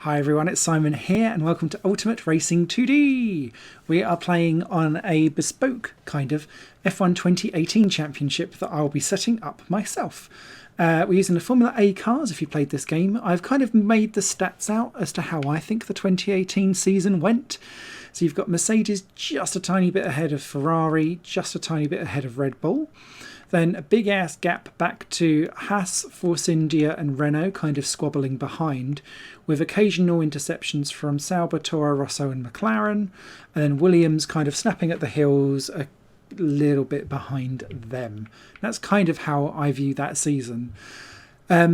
Hi everyone, it's Simon here and welcome to Ultimate Racing 2D. We are playing on a bespoke kind of F1 2018 championship that I'll be setting up myself. We're using the Formula A cars if you played this game. I've kind of made the stats out as to how I think the 2018 season went. So you've got Mercedes just a tiny bit ahead of Ferrari, just a tiny bit ahead of Red Bull. Then a big ass gap back to Haas, Force India and Renault kind of squabbling behind, with occasional interceptions from Sauber, Toro Rosso and McLaren, and then Williams kind of snapping at the heels a little bit behind them. That's kind of how I view that season. I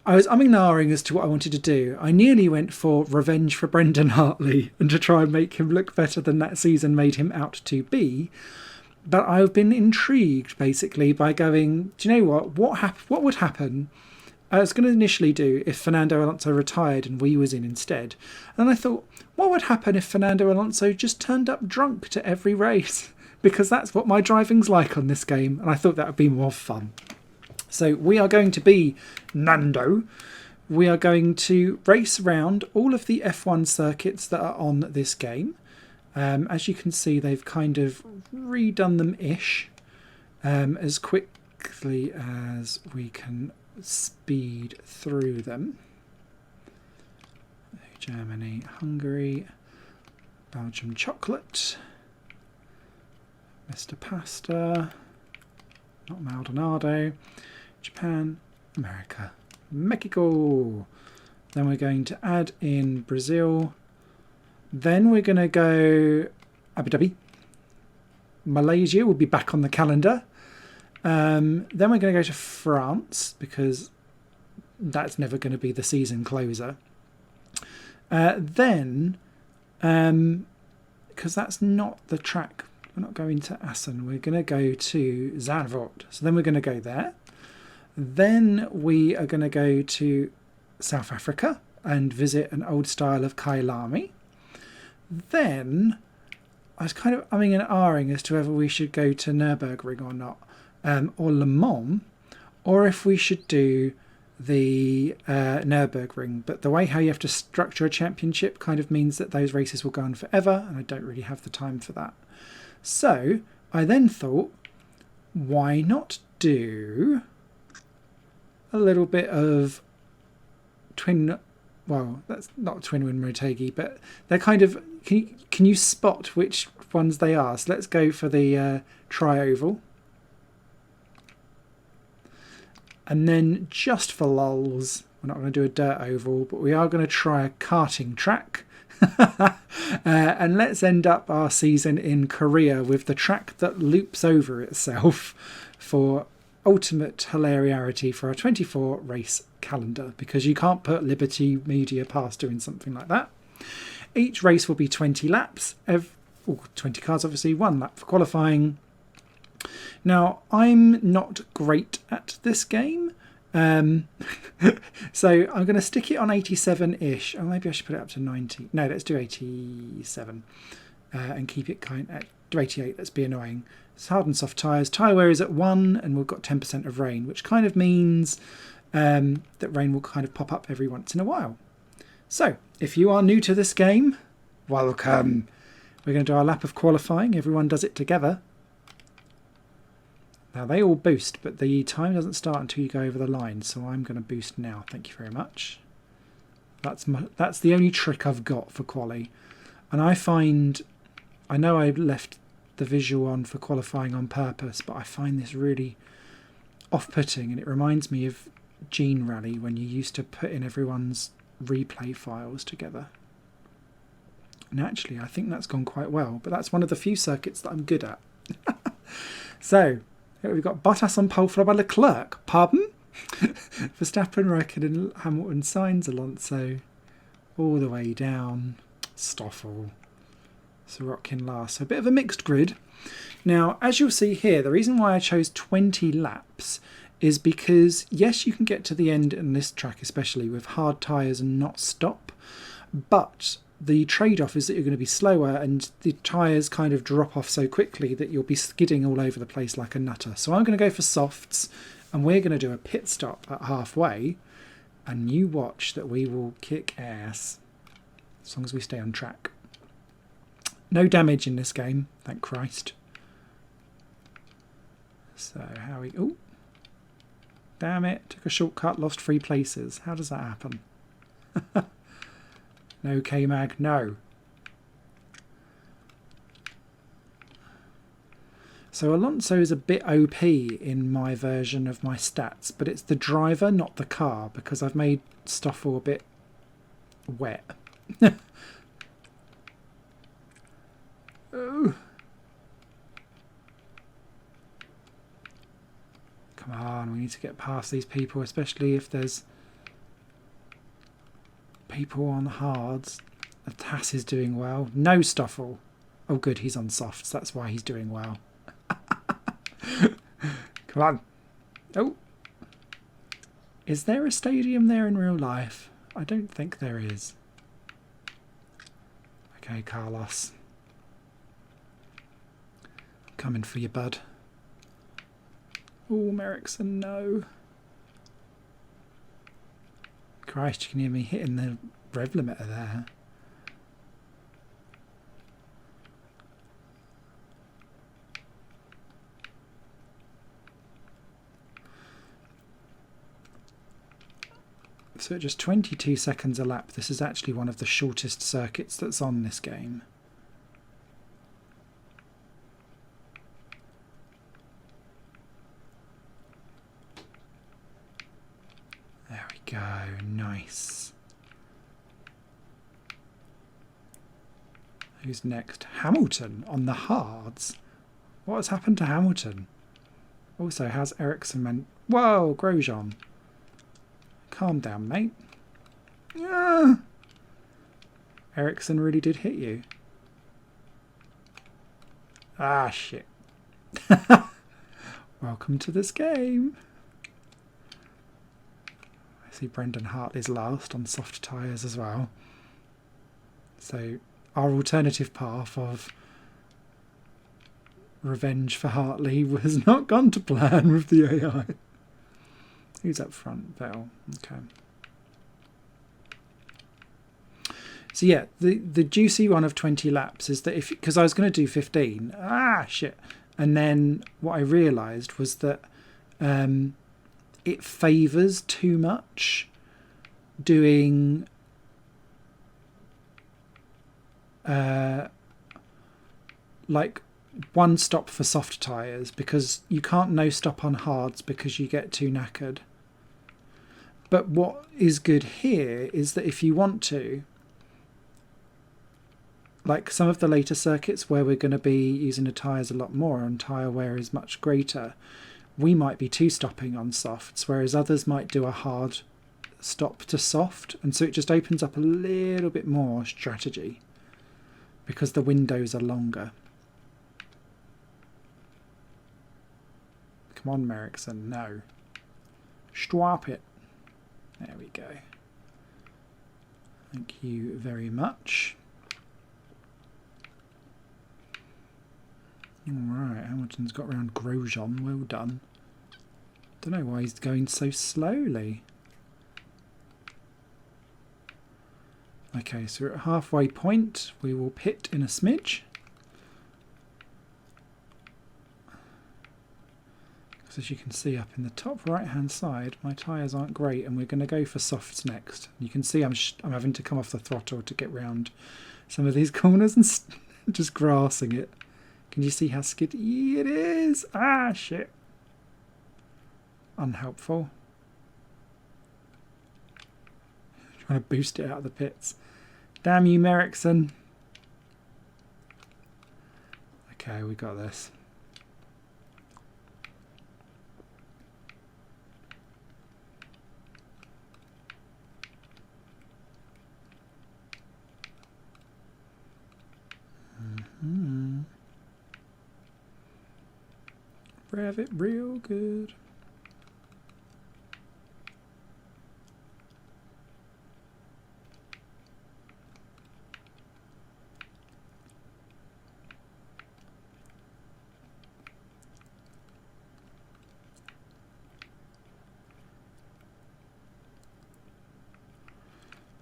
was umming and ahhing as to what I wanted to do. I nearly went for revenge for Brendan Hartley and to try and make him look better than that season made him out to be. But I've been intrigued, basically, by going, do you know what? What would happen? I was going to initially do if Fernando Alonso retired and we was in instead. And I thought, what would happen if Fernando Alonso just turned up drunk to every race? Because that's what my driving's like on this game. And I thought that would be more fun. So we are going to be Nando. We are going to race around all of the F1 circuits that are on this game. As you can see, they've kind of redone them-ish as quickly as we can speed through them. Germany, Hungary, Belgium chocolate, Mr. Pasta, not Maldonado, Japan, America, Mexico. Then we're going to add in Brazil. Then we're going to go Abu Dhabi. Malaysia will be back on the calendar. Then we're going to go to France because that's never going to be the season closer. Then, because that's not the track, we're not going to Assen. We're going to go to Zandvoort. So then we're going to go there. Then we are going to go to South Africa and visit an old style of Kyalami. Then I was kind of umming and ahhing as to whether we should go to Nürburgring or not, or Le Mans, or if we should do the Nürburgring. But the way how you have to structure a championship kind of means that those races will go on forever, and I don't really have the time for that. So I then thought, why not do a little bit of twin... Well, that's not Twin Wing Motegi, but they're kind of... Can you spot which ones they are? So let's go for the tri-oval. And then just for lols, we're not going to do a dirt oval, but we are going to try a karting track. And let's end up our season in Korea with the track that loops over itself for ultimate hilarity for our 24 race calendar, because you can't put Liberty Media past doing something like that. Each race will be 20 laps, 20 cars obviously, 1 lap for qualifying. Now I'm not great at this game, so I'm going to stick it on 87-ish, or maybe I should put it up to 90. No, let's do 87 and keep it do 88, let's be annoying. It's hard and soft tyres. Tyre wear is at 1 and we've got 10% of rain, which kind of means that rain will kind of pop up every once in a while. So, if you are new to this game, welcome. We're going to do our lap of qualifying. Everyone does it together. Now, they all boost, but the time doesn't start until you go over the line, so I'm going to boost now. Thank you very much. That's the only trick I've got for quali. And I know I left the visual on for qualifying on purpose, but I find this really off-putting, and it reminds me of Gene Rally when you used to put in everyone's replay files together. And actually I think that's gone quite well, but that's one of the few circuits that I'm good at. So we've got Bottas on pole, followed by Leclerc. Pardon? Verstappen, Raikkonen, Hamilton, Sainz, Alonso, all the way down. Stoffel, Sorokin last. So a bit of a mixed grid. Now, as you'll see here, the reason why I chose 20 laps is because, yes, you can get to the end in this track, especially with hard tyres and not stop, but the trade-off is that you're going to be slower and the tyres kind of drop off so quickly that you'll be skidding all over the place like a nutter. So I'm going to go for softs, and we're going to do a pit stop at halfway, and you watch that we will kick ass. as long as we stay on track. No damage in this game, thank Christ. So how we... Oh! Damn it, took a shortcut, lost 3 places. How does that happen? No K-Mag, no. So Alonso is a bit OP in my version of my stats, but it's the driver, not the car, because I've made Stoffel a bit wet. Oh. Come on, we need to get past these people, especially if there's people on hards. Tass is doing well. No Stoffel. Oh good, he's on softs, that's why he's doing well. Come on. Oh. Is there a stadium there in real life? I don't think there is. Okay, Carlos. I'm coming for you, bud. Oh, Merrickson, no. Christ, you can hear me hitting the rev limiter there. So at just 22 seconds a lap, this is actually one of the shortest circuits that's on this game. There we go, nice. Who's next? Hamilton on the hards. What has happened to Hamilton? Also, how's Ericsson Whoa, Grosjean. Calm down, mate. Ah. Ericsson really did hit you. Ah, shit. Welcome to this game. I see Brendan Hartley's last on soft tyres as well. So our alternative path of revenge for Hartley has not gone to plan with the AI. Who's up front? Vettel. Okay. So yeah, the juicy one of 20 laps is that if, because I was going to do 15, shit, and then what I realised was that it favours too much doing like one stop for soft tyres, because you can't no stop on hards because you get too knackered. But what is good here is that if you want to, like some of the later circuits where we're going to be using the tyres a lot more and tyre wear is much greater, we might be two stopping on softs, whereas others might do a hard stop to soft, and so it just opens up a little bit more strategy because the windows are longer. Come on, Merrickson, no. Stop it. There we go. Thank you very much. Alright, Hamilton's got round Grosjean, well done. Don't know why he's going so slowly. Okay, so we're at halfway point. We will pit in a smidge. As you can see up in the top right hand side, my tyres aren't great, and we're going to go for softs next. You can see I'm having to come off the throttle to get round some of these corners and just grassing it. Can you see how skiddy it is? Ah, shit. Unhelpful. Trying to boost it out of the pits. Damn you, Merrickson. Okay, we got this. Rev it real good.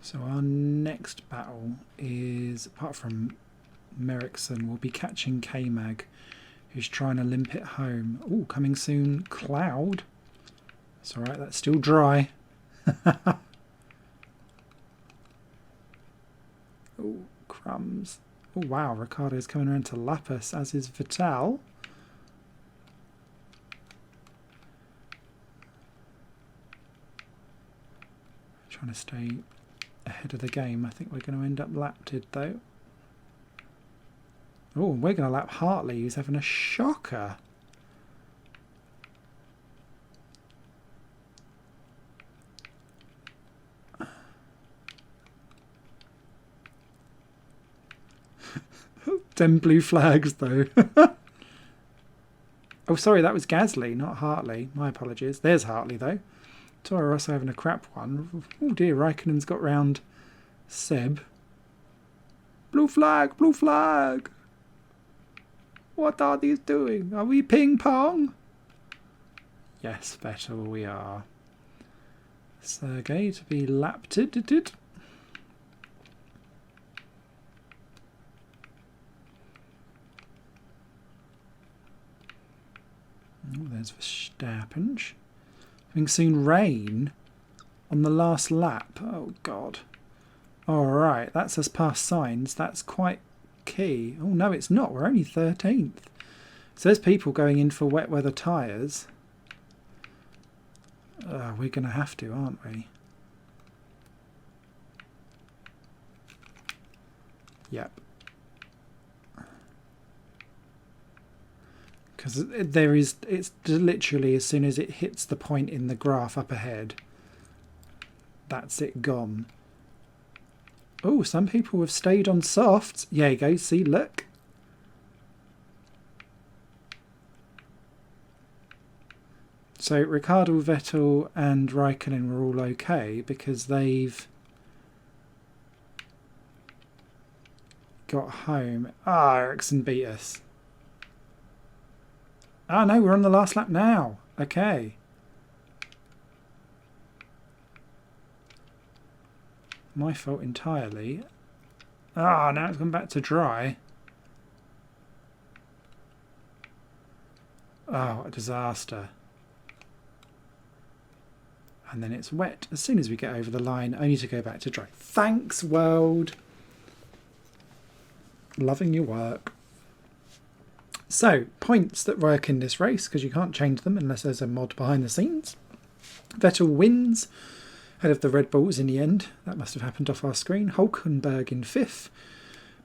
So our next battle is, apart from Merrickson, we'll be catching K-Mag, who's trying to limp it home. Oh, coming soon, Cloud. It's alright, that's still dry. Oh, crumbs. Oh wow, Ricardo's coming around to lap us, as is Vital. Trying to stay ahead of the game. I think we're going to end up lapped though. Oh, we're going to lap Hartley, who's having a shocker. Them blue flags though. Oh, sorry, that was Gasly, not Hartley. My apologies. There's Hartley though. Toro Rosso having a crap one. Oh dear, Raikkonen's got round Seb. Blue flag, blue flag. What are these doing? Are we ping pong? Yes, Vettel, we are. Sergey to be lapped. Oh, there's Verstappen. Having soon rain on the last lap. Oh, God. Alright, that's us past signs. That's quite key. Oh, no, it's not. We're only 13th. So there's people going in for wet weather tyres. We're going to have to, aren't we? Yep. Because it's literally as soon as it hits the point in the graph up ahead, that's it gone. Oh, some people have stayed on softs. Yeah, you go. See, look. So Ricciardo, Vettel and Raikkonen were all okay because they've got home. Ah, Ericsson beat us. Ah, no, we're on the last lap now. Okay. My fault entirely. Ah, now it's gone back to dry. Oh, what a disaster. And then it's wet as soon as we get over the line, only to go back to dry. Thanks, world. Loving your work. So, points that work in this race, because you can't change them unless there's a mod behind the scenes. Vettel wins, ahead of the Red Bulls in the end. That must have happened off our screen. Hulkenberg in 5th.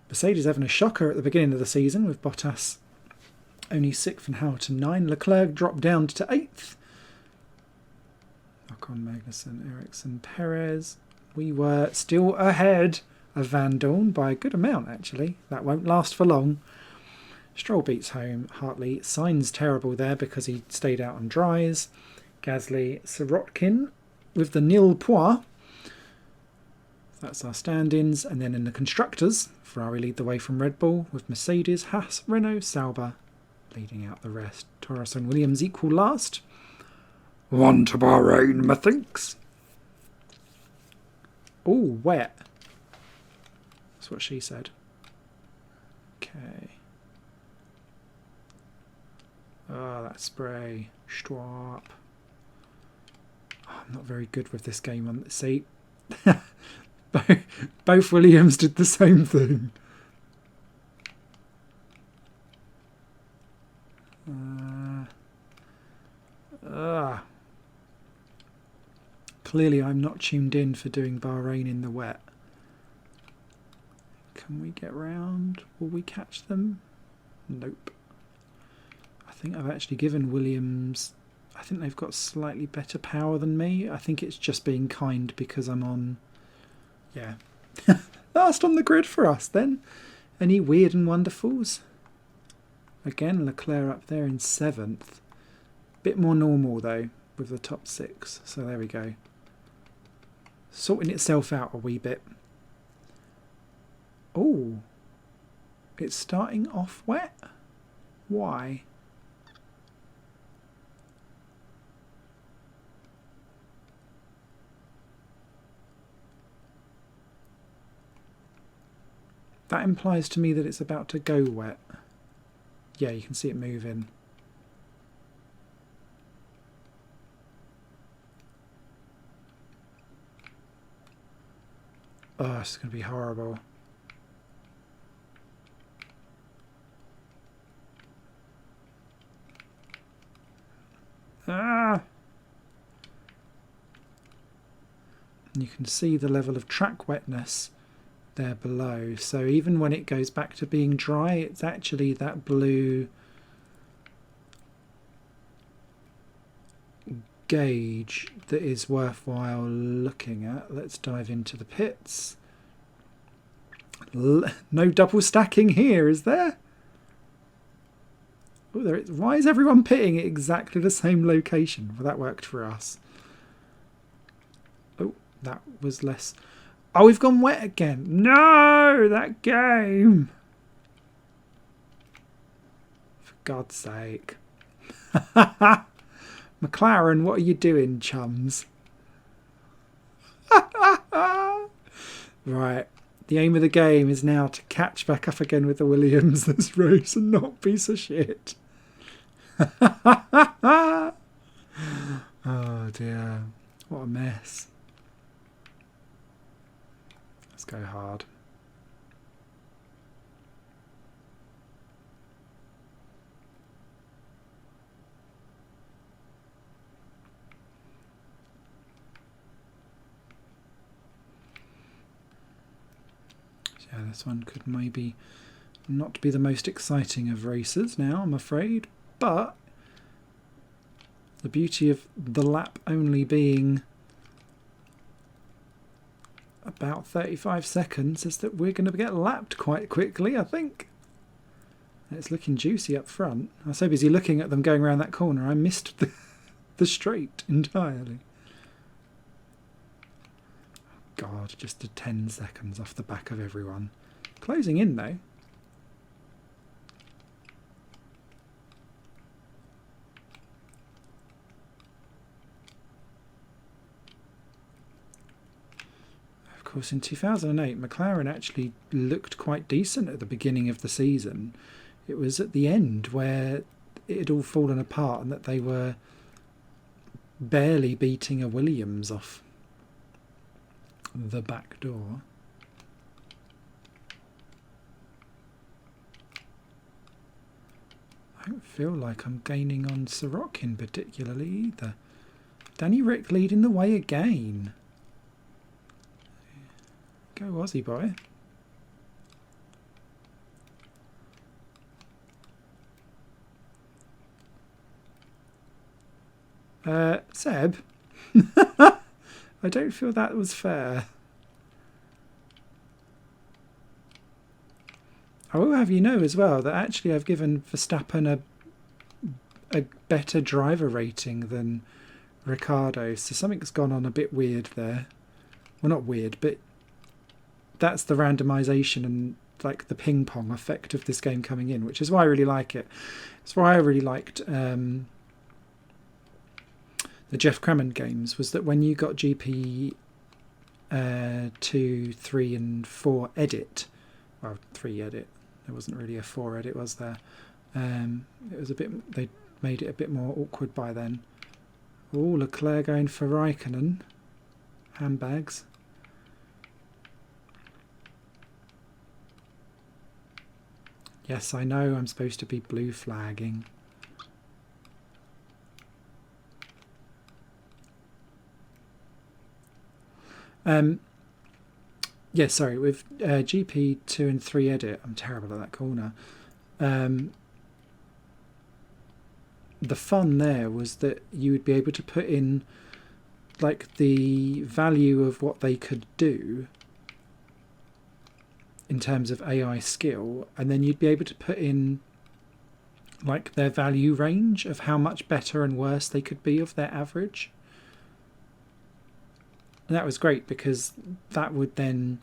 Mercedes having a shocker at the beginning of the season, with Bottas only 6th and Hamilton 9. Leclerc dropped down to 8th. Ocon, Magnussen, Ericsson, Perez. We were still ahead of Van Dorn by a good amount, actually. That won't last for long. Stroll beats home Hartley. Sainz terrible there because he stayed out on dries. Gasly, Sirotkin with the nil point. That's our stand-ins. And then in the constructors, Ferrari lead the way from Red Bull with Mercedes, Haas, Renault, Sauber leading out the rest. Torres and Williams equal last. On to Bahrain, methinks. Oh, wet. That's what she said. Okay. Oh, that spray. Stwap. Oh, I'm not very good with this game. See, both Williams did the same thing. Clearly I'm not tuned in for doing Bahrain in the wet. Can we get round? Will we catch them? Nope. I think I've actually given Williams... I think they've got slightly better power than me. I think it's just being kind because I'm on... Yeah. Last on the grid for us then. Any weird and wonderfuls? Again, Leclerc up there in 7th. Bit more normal though with the top 6. So there we go. Sorting itself out a wee bit. Oh. It's starting off wet? Why? That implies to me that it's about to go wet. Yeah, you can see it moving. Oh, it's going to be horrible. Ah! And you can see the level of track wetness there below. So even when it goes back to being dry, it's actually that blue gauge that is worthwhile looking at. Let's dive into the pits. No double stacking here, is there? Oh, there is. Why is everyone pitting at exactly the same location? Well, that worked for us. Oh, that was less. Oh, we've gone wet again. No, that game. For God's sake. McLaren, what are you doing, chums? Right. The aim of the game is now to catch back up again with the Williams this race and not piece of shit. Oh dear. What a mess. Let's go hard. Yeah, this one could maybe not be the most exciting of races now, I'm afraid, but the beauty of the lap only being about 35 seconds is that we're going to get lapped quite quickly, I think. It's looking juicy up front. I was so busy looking at them going around that corner, I missed the straight entirely. God, just a 10 seconds off the back of everyone. Closing in though. Of course, in 2008, McLaren actually looked quite decent at the beginning of the season. It was at the end where it had all fallen apart and that they were barely beating a Williams off the back door. I don't feel like I'm gaining on Sorokin particularly either. Danny Rick leading the way again. Go Aussie boy. Seb? I don't feel that was fair. I will have you know as well that actually I've given Verstappen a better driver rating than Ricciardo, so something's gone on a bit weird there. Well, not weird, but that's the randomization and like the ping pong effect of this game coming in, which is why I really like it. It's why I really liked the Jeff Crammond games, was that when you got GP 2, 3 and 4 edit, well 3 edit, there wasn't really a 4 edit was there, it was a bit, they made it a bit more awkward by then. Oh, Leclerc going for Raikkonen, handbags. Yes, I know I'm supposed to be blue flagging. Yeah, sorry, with GP 2 and 3 edit, I'm terrible at that corner. The fun there was that you would be able to put in like the value of what they could do in terms of AI skill, and then you'd be able to put in like their value range of how much better and worse they could be of their average. And that was great because that would then,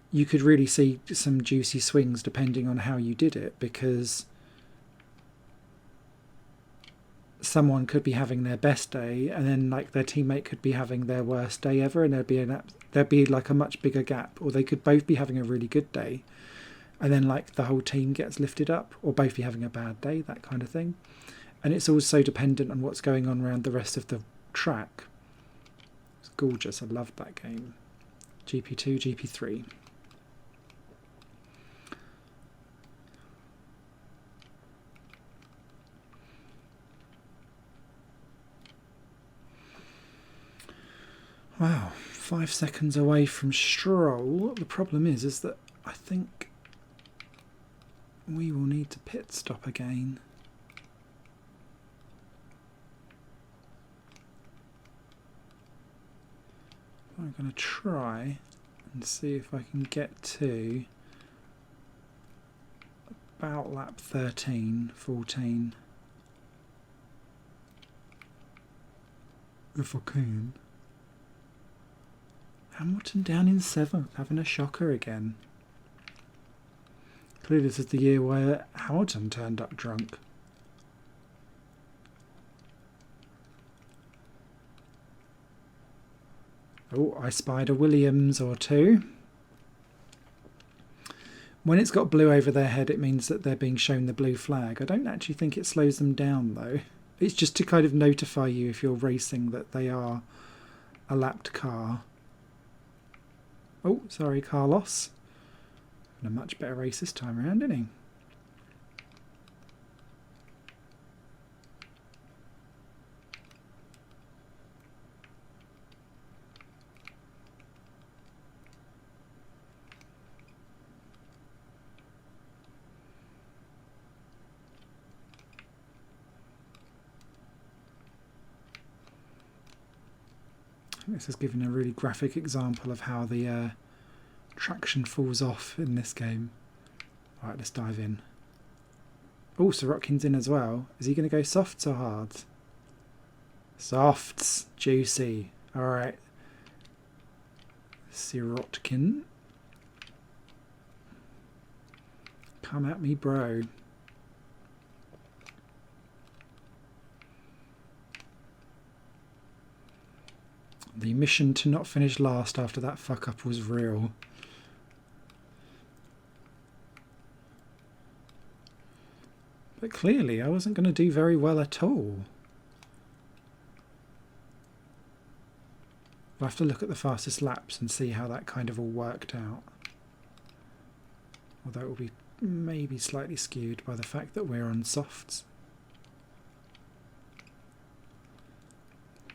you could really see some juicy swings depending on how you did it, because someone could be having their best day and then like their teammate could be having their worst day ever, and there'd be like a much bigger gap, or they could both be having a really good day and then like the whole team gets lifted up, or both of you having a bad day, that kind of thing. And it's also dependent on what's going on around the rest of the track. It's gorgeous. I loved that game. GP2, GP3. Wow, 5 seconds away from Stroll. The problem is that I think we will need to pit stop again. I'm going to try and see if I can get to about lap 13, 14. If I can. Hamilton down in 7th, having a shocker again. Clearly this is the year where Hamilton turned up drunk. Oh, I spied a Williams or two. When it's got blue over their head, it means that they're being shown the blue flag. I don't actually think it slows them down, though. It's just to kind of notify you if you're racing that they are a lapped car. Oh, sorry, Carlos. And a much better race this time around, didn't he? This is giving a really graphic example of how the traction falls off in this game. Alright, let's dive in. Oh, Sorotkin's in as well. Is he going to go softs or hards? Softs. Juicy. Alright. Sirotkin. Come at me, bro. The mission to not finish last after that fuck up was real. But clearly I wasn't going to do very well at all. We'll have to look at the fastest laps and see how that kind of all worked out. Although it will be maybe slightly skewed by the fact that we're on softs.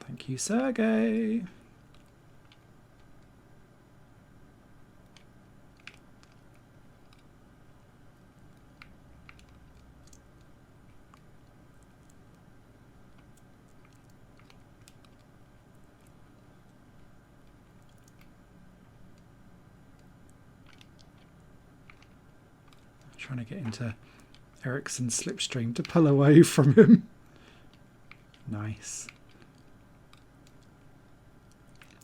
Thank you, Sergey. Trying to get into Ericsson's slipstream to pull away from him. Nice.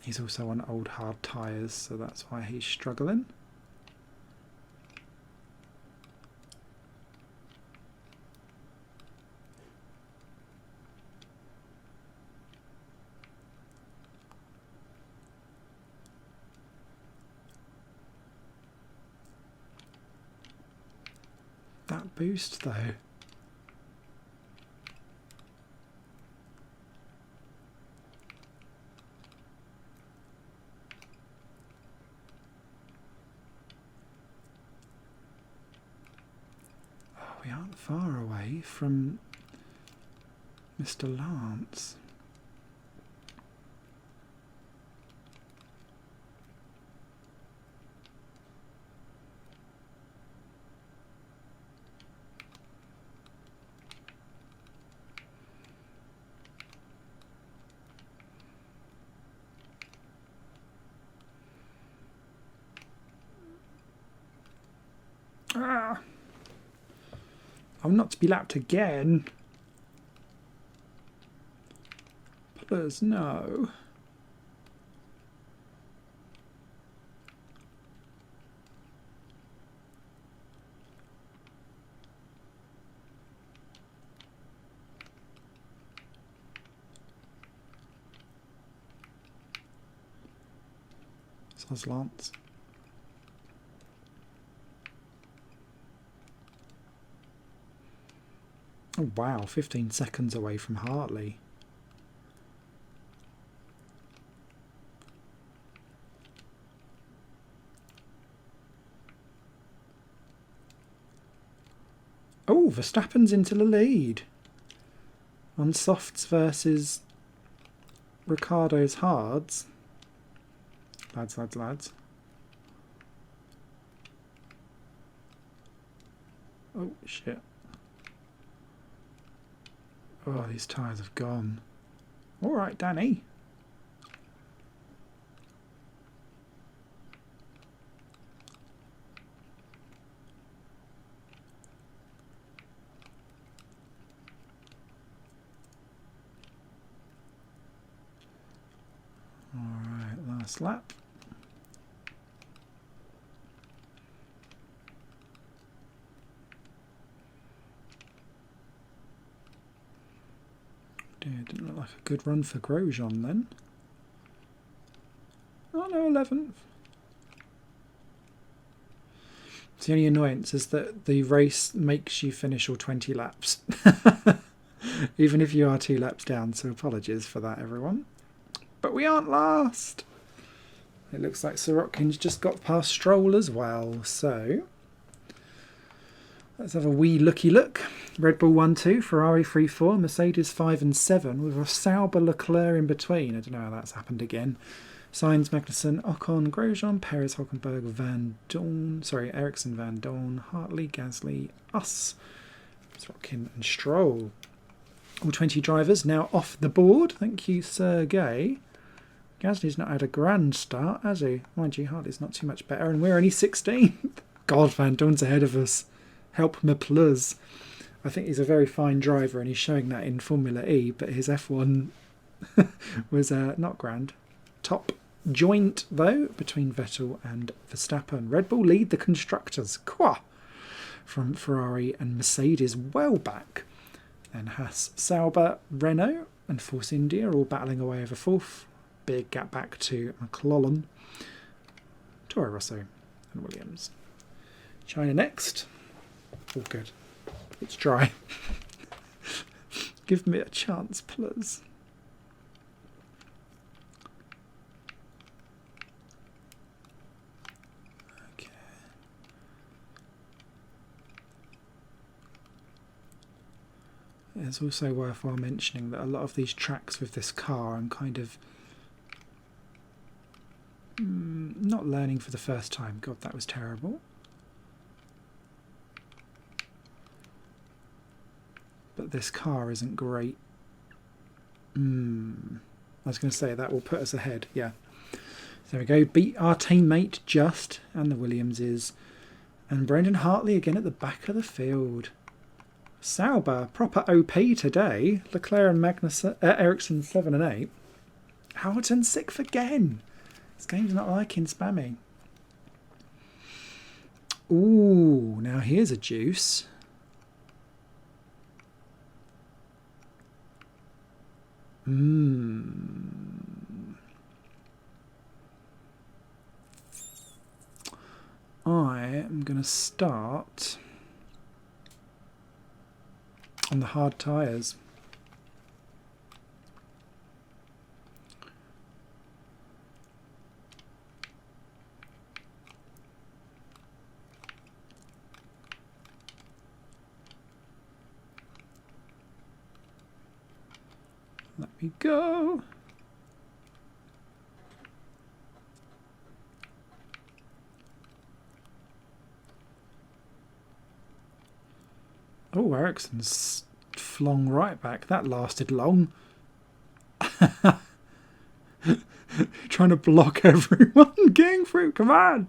He's also on old hard tyres, so that's why he's struggling. That boost though. We aren't far away from Mr. Lance. Ah! I'm not to be lapped again. Please, no. Says Lance. Oh wow, 15 seconds away from Hartley. Oh, Verstappen's into the lead. On softs versus Ricciardo's hards. Lads, lads, lads. Oh, shit. Oh, these tyres have gone. All right, Danny. All right, last lap. Dear, didn't look like a good run for Grosjean then. Oh no, 11th. The only annoyance is that the race makes you finish all 20 laps. Even if you are 2 laps down, so apologies for that, everyone. But we aren't last. It looks like Sirotkin's just got past Stroll as well, so let's have a wee looky look. Red Bull 1-2, Ferrari 3-4, Mercedes 5 and 7, with a Sauber Leclerc in between. I don't know how that's happened again. Sainz, Magnussen, Ocon, Grosjean, Perez, Hülkenberg, Van Dorn, Ericsson, Van Dorn, Hartley, Gasly, us, Sirotkin and Stroll. All 20 drivers now off the board. Thank you, Sergey. Gasly's not had a grand start, has he? Mind you, Hartley's not too much better, and we're only 16th. God, Van Dorn's ahead of us. Help me, plus. I think he's a very fine driver, and he's showing that in Formula E, but his F1 was not grand. Top joint, though, between Vettel and Verstappen. Red Bull lead the constructors. From Ferrari and Mercedes well back. Then Haas, Sauber, Renault and Force India all battling away over fourth. Big gap back to McLaren, Toro Rosso and Williams. China next. All good. It's dry. Give me a chance, please. Okay. It's also worthwhile mentioning that a lot of these tracks with this car I'm kind of not learning for the first time. God, that was terrible. But this car isn't great. I was going to say that will put us ahead. Yeah. There we go. Beat our teammate Just and the Williamses. And Brendan Hartley again at the back of the field. Sauber, proper OP today. Leclerc and Magnussen, Ericsson 7 and 8. Hamilton 6th again. This game's not liking spammy. Ooh, now here's a juice. I am going to start on the hard tyres. Let me go. Oh, Ericsson's flung right back. That lasted long. Trying to block everyone getting through. Come on.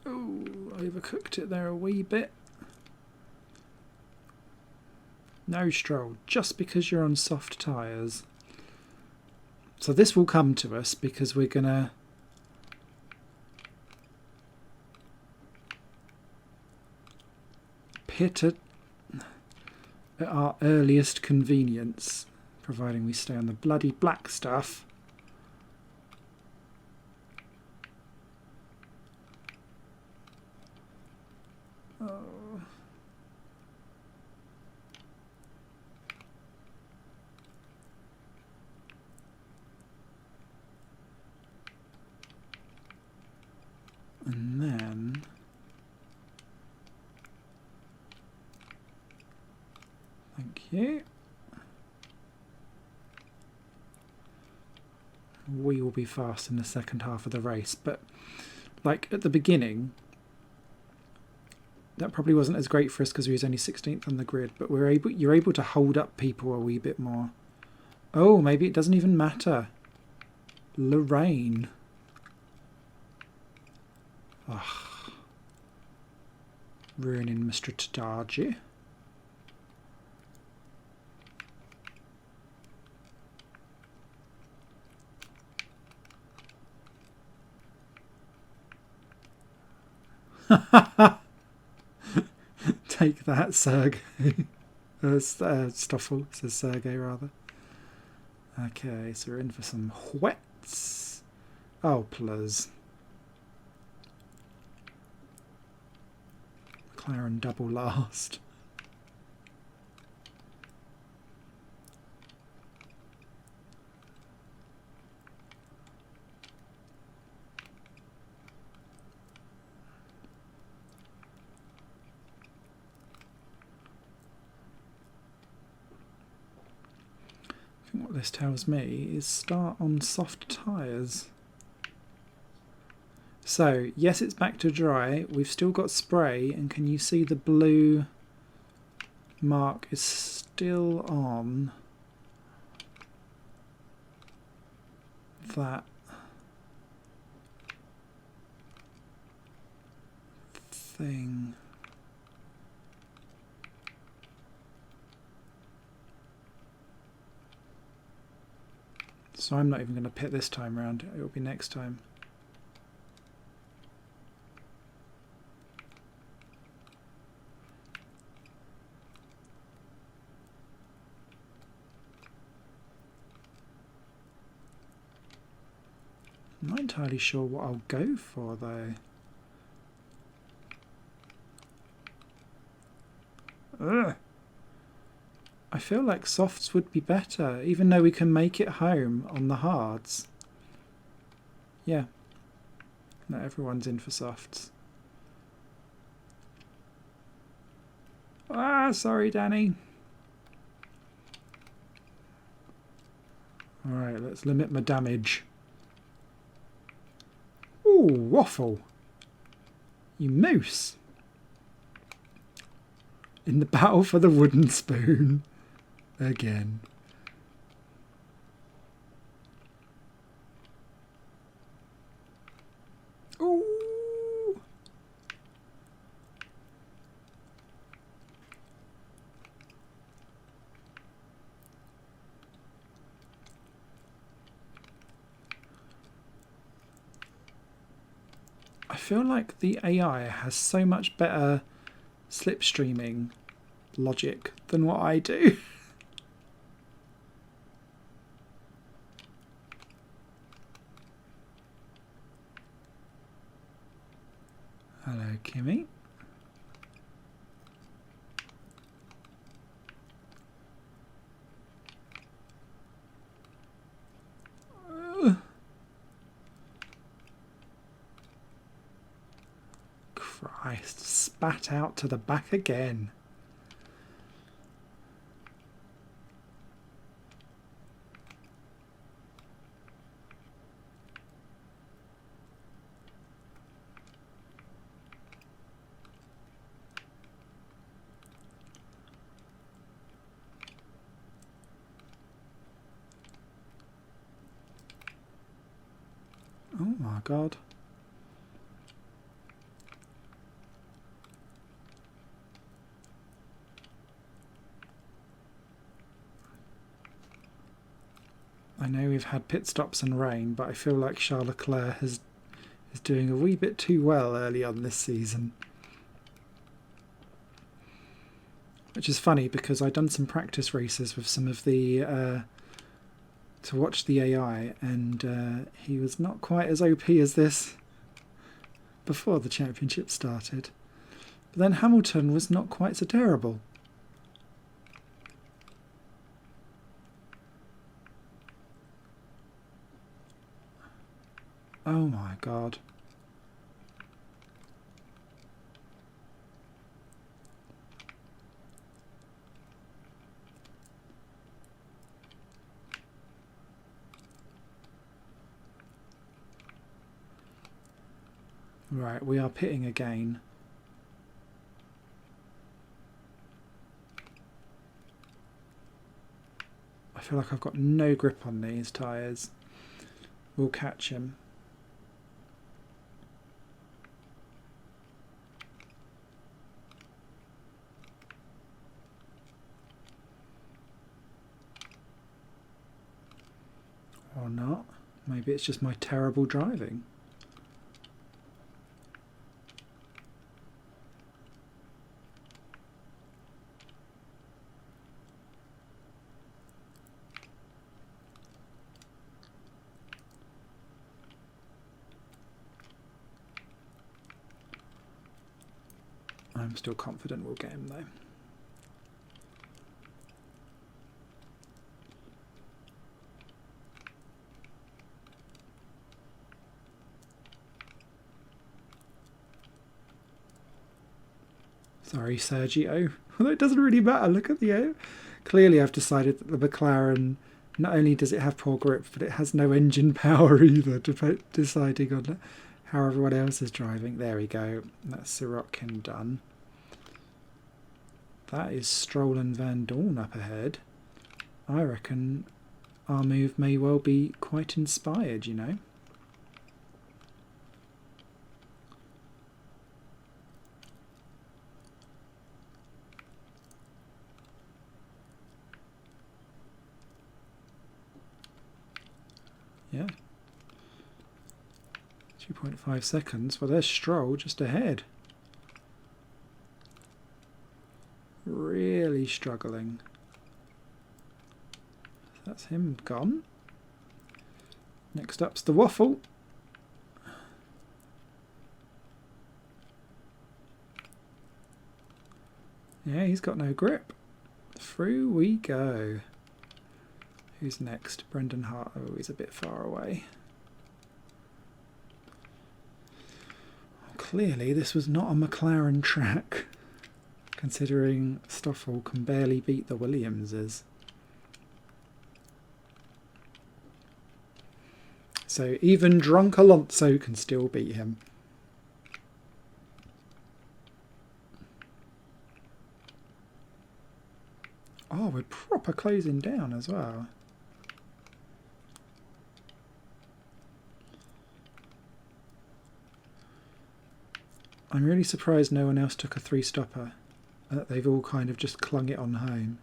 Oh, overcooked it there a wee bit. No, Stroll, just because you're on soft tyres. So this will come to us because we're going to pit at our earliest convenience. providing we stay on the bloody black stuff. Oh. And then thank you. We will be fast in the second half of the race, but like at the beginning that probably wasn't as great for us because we was only 16th on the grid, but you're able to hold up people a wee bit more. Oh, maybe it doesn't even matter. Lorraine. Ugh. Ruining Mr. Tadaji. Take that, Sergey. Stoffel, says Sergey rather. Okay, so we're in for some whets. Oh, plus. McLaren double last. What this tells me is start on soft tyres. So, yes, it's back to dry. We've still got spray, and can you see the blue mark is still on that thing? So I'm not even going to pit this time round. It will be next time. I'm not entirely sure what I'll go for though. Ugh. I feel like softs would be better, even though we can make it home on the hards. Yeah. No, everyone's in for softs. Ah, sorry, Danny. Alright, let's limit my damage. Ooh, waffle. You moose. In the battle for the wooden spoon. Again. Ooh. I feel like the AI has so much better slipstreaming logic than what I do. Hello, Kimmy. Christ, spat out to the back again. Oh my God. I know we've had pit stops and rain, but I feel like Charles Leclerc is doing a wee bit too well early on this season. Which is funny because I've done some practice races with some of the to watch the AI, and he was not quite as OP as this before the championship started. But then Hamilton was not quite so terrible. Oh my god. Right, we are pitting again. I feel like I've got no grip on these tyres. We'll catch him. Or not. Maybe it's just my terrible driving. I'm still confident we'll get him though. Sorry, Sergio. Although it doesn't really matter. Look at the air. Clearly I've decided that the McLaren, not only does it have poor grip, but it has no engine power either, deciding on how everyone else is driving. There we go. That's Sirotkin done. That is Stroll and Van Dorn up ahead. I reckon our move may well be quite inspired, you know. Yeah. 2.5 seconds. Well, there's Stroll just ahead. Really struggling. That's him gone. Next up's the Waffle. Yeah, he's got no grip. Through we go. Who's next? Brendan Hart. Oh, he's a bit far away. Clearly this was not a McLaren track, considering Stoffel can barely beat the Williamses. So even drunk Alonso can still beat him. Oh, we're proper closing down as well. I'm really surprised no one else took a three-stopper. They've all kind of just clung it on home.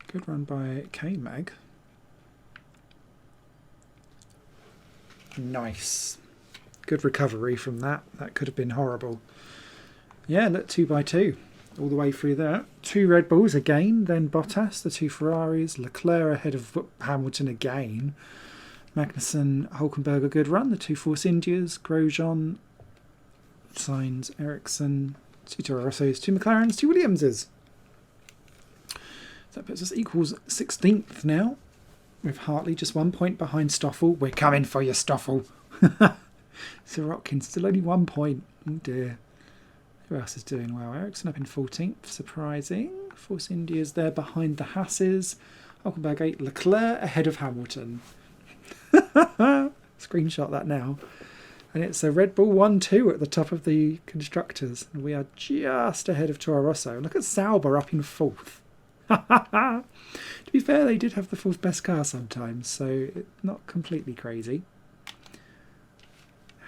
Good run by K-Mag. Nice. Good recovery from that. That could have been horrible. Yeah, look, 2 by 2 all the way through there. 2 Red Bulls again, then Bottas, the 2 Ferraris, Leclerc ahead of Hamilton again. Magnussen, Hulkenberg, a good run. The 2 Force Indias, Grosjean, Sainz, Ericsson, 2 Toro Rossos, 2 McLarens, 2 Williamses. So that puts us equals 16th now, with Hartley just 1 point behind Stoffel. We're coming for you, Stoffel. Sirotkin still only 1 point. Oh dear. Who else is doing well? Ericsson up in 14th, surprising. Force India's there behind the Hasses. Hulkenberg 8, Leclerc ahead of Hamilton. Screenshot that now. And it's a Red Bull 1-2 at the top of the constructors. And we are just ahead of Toro Rosso. Look at Sauber up in 4th. To be fair, they did have the 4th best car sometimes, so it's not completely crazy.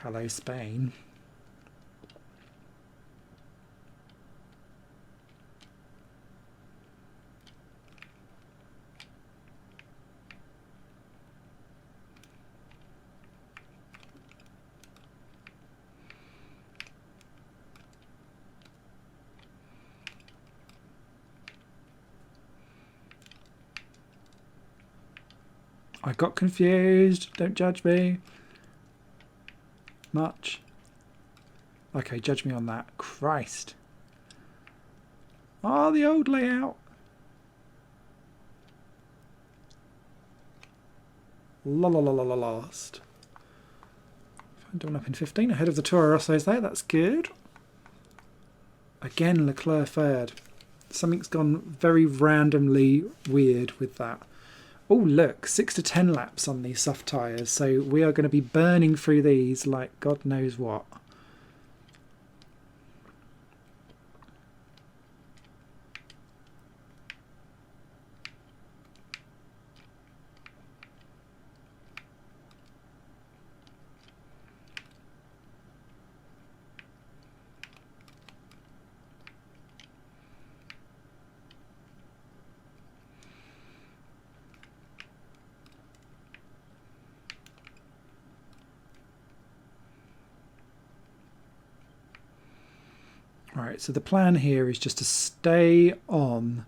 Hello, Spain. I got confused. Don't judge me. Much. Okay, judge me on that. Christ. Ah, the old layout. Lost. Done up in 15, ahead of the Toro Rossos there. That's good. Again, Leclerc third. Something's gone very randomly weird with that. Oh, look, 6 to 10 laps on these soft tyres. So we are going to be burning through these like God knows what. Alright, so the plan here is just to stay on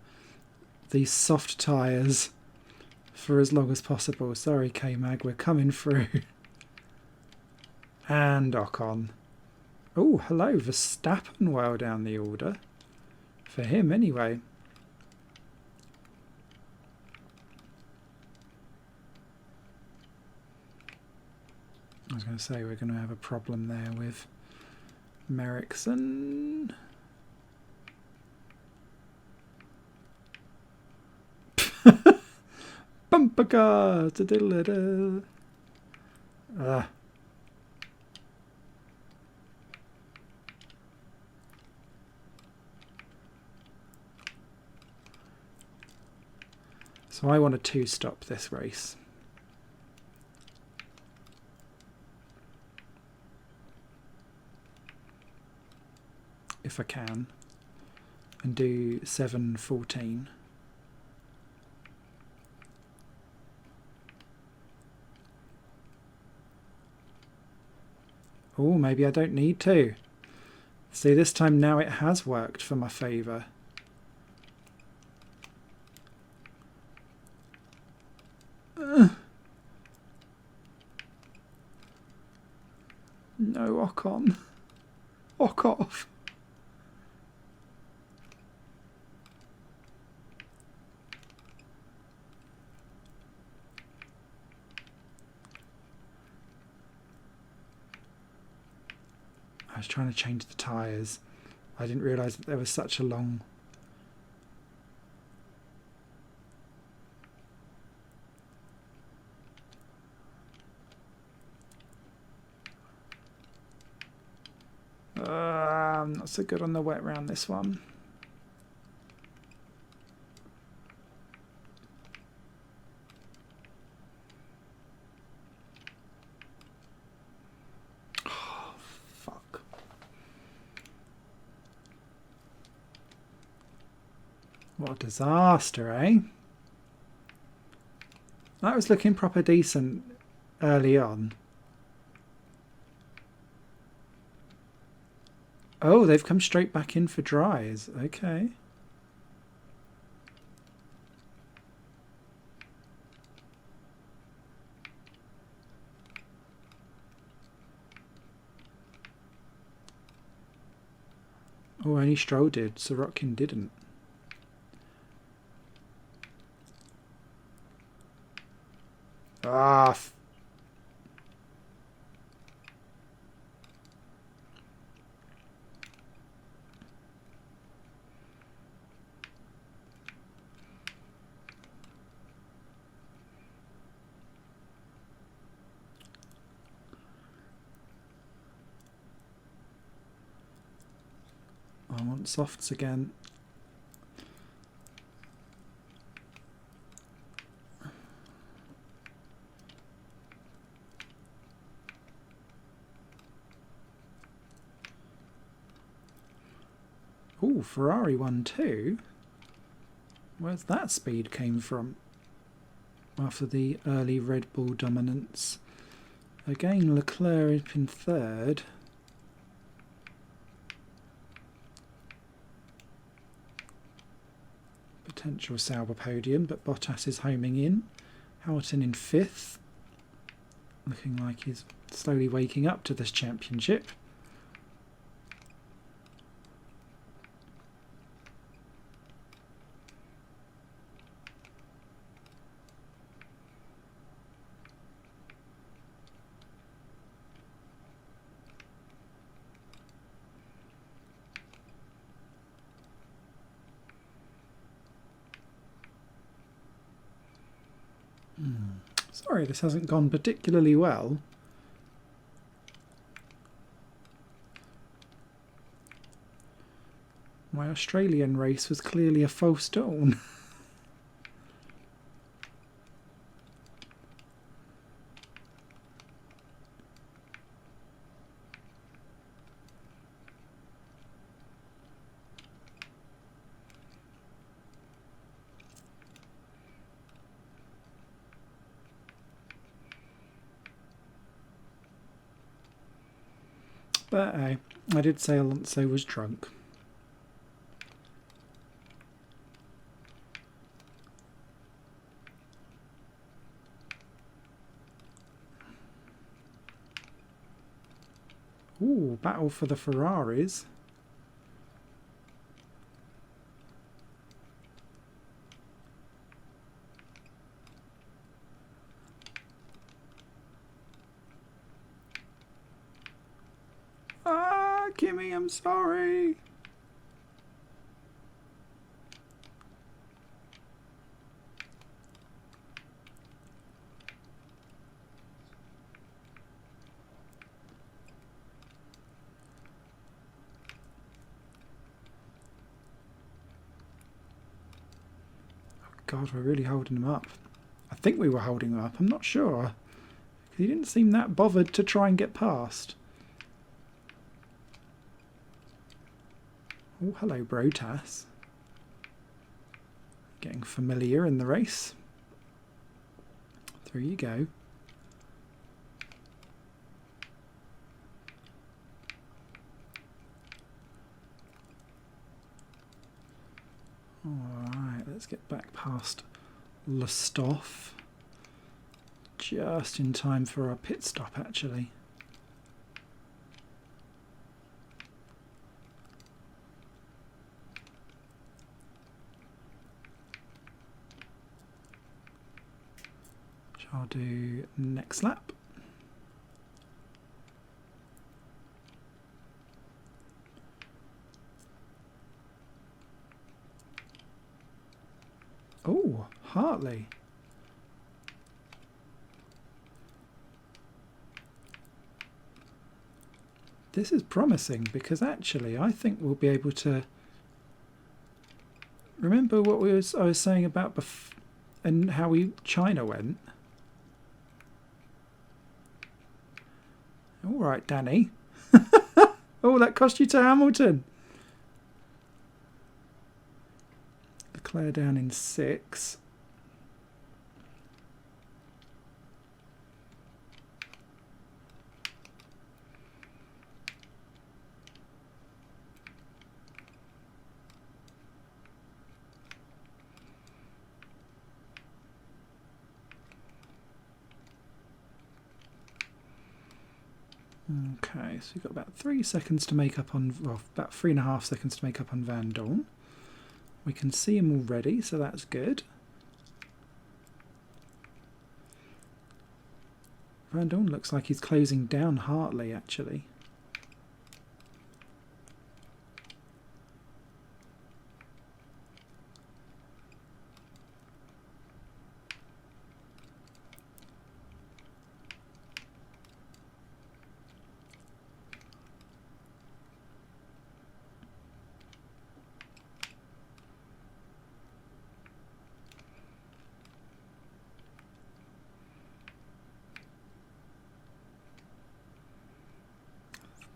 these soft tyres for as long as possible. Sorry, K-Mag, we're coming through. And Ocon. Oh, hello, Verstappen well down the order. For him, anyway. I was going to say we're going to have a problem there with Merrickson. Bumper car. So I want to two-stop this race. If I can, and do 7:14. Oh, maybe I don't need to. See, this time now it has worked for my favour. No, Ocon. Ock off. I was trying to change the tyres. I didn't realise that there was such a long... I'm not so good on the wet round this one. Oh, fuck. What a disaster, eh? That was looking proper decent early on. Oh, they've come straight back in for dries. Okay. Oh, only Stroll did. Sorokin didn't. Ah, I want softs again. Oh, Ferrari won too. Where's that speed came from? After the early Red Bull dominance. Again, Leclerc up in third. Potential Sauber podium, but Bottas is homing in. Hamilton in 5th. Looking like he's slowly waking up to this championship. Sorry, this hasn't gone particularly well. My Australian race was clearly a false dawn. But I did say Alonso was drunk. Ooh, battle for the Ferraris. Ah, Kimmy, I'm sorry. God, we're really holding him up. I think we were holding him up, I'm not sure. He didn't seem that bothered to try and get past. Oh, hello, Brotas. Getting familiar in the race. Through you go. Alright, let's get back past Lostov. Just in time for our pit stop, actually. Which I'll do next lap. Oh, Hartley. This is promising because actually I think we'll be able to remember what I was saying about and how China went. All right, Danny. Oh, that cost you to Hamilton. Leclerc down in 6. Okay, so we've got about 3 seconds to make up on, well, about 3.5 seconds to make up on Van Dorn. We can see him already, so that's good. Van Dorn looks like he's closing down Hartley, actually.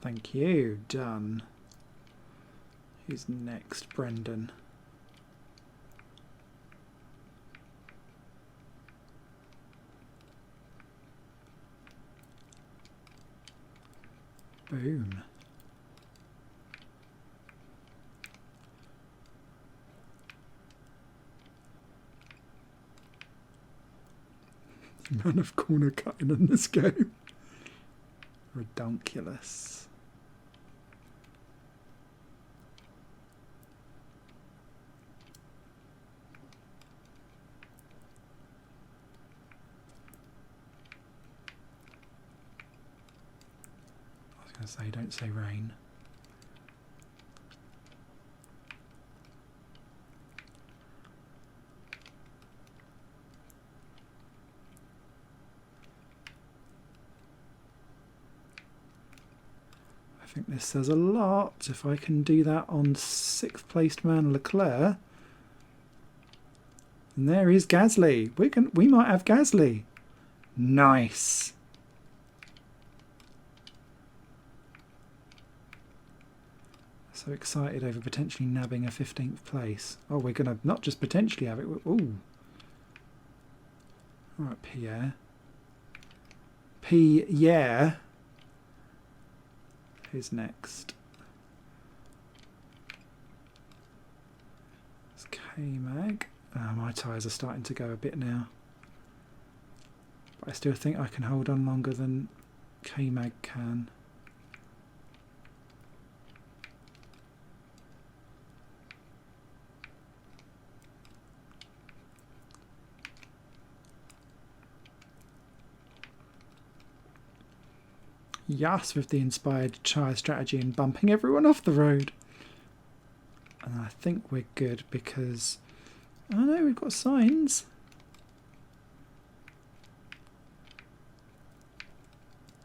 Thank you. Done. Who's next? Brendan. Boom. Man of corner cutting in this game. Redonkulous. I was going to say, don't say rain. I think this says a lot. If I can do that on 6th placed man Leclerc. And there is Gasly. We might have Gasly. Nice. So excited over potentially nabbing a 15th place. Oh, we're going to not just potentially have it. Ooh. Alright, Pierre. Pierre. Who's next? It's K-Mag. My tyres are starting to go a bit now. But I still think I can hold on longer than K-Mag can. Yes, with the inspired tyre strategy and bumping everyone off the road. And I think we're good because... oh no, we've got signs.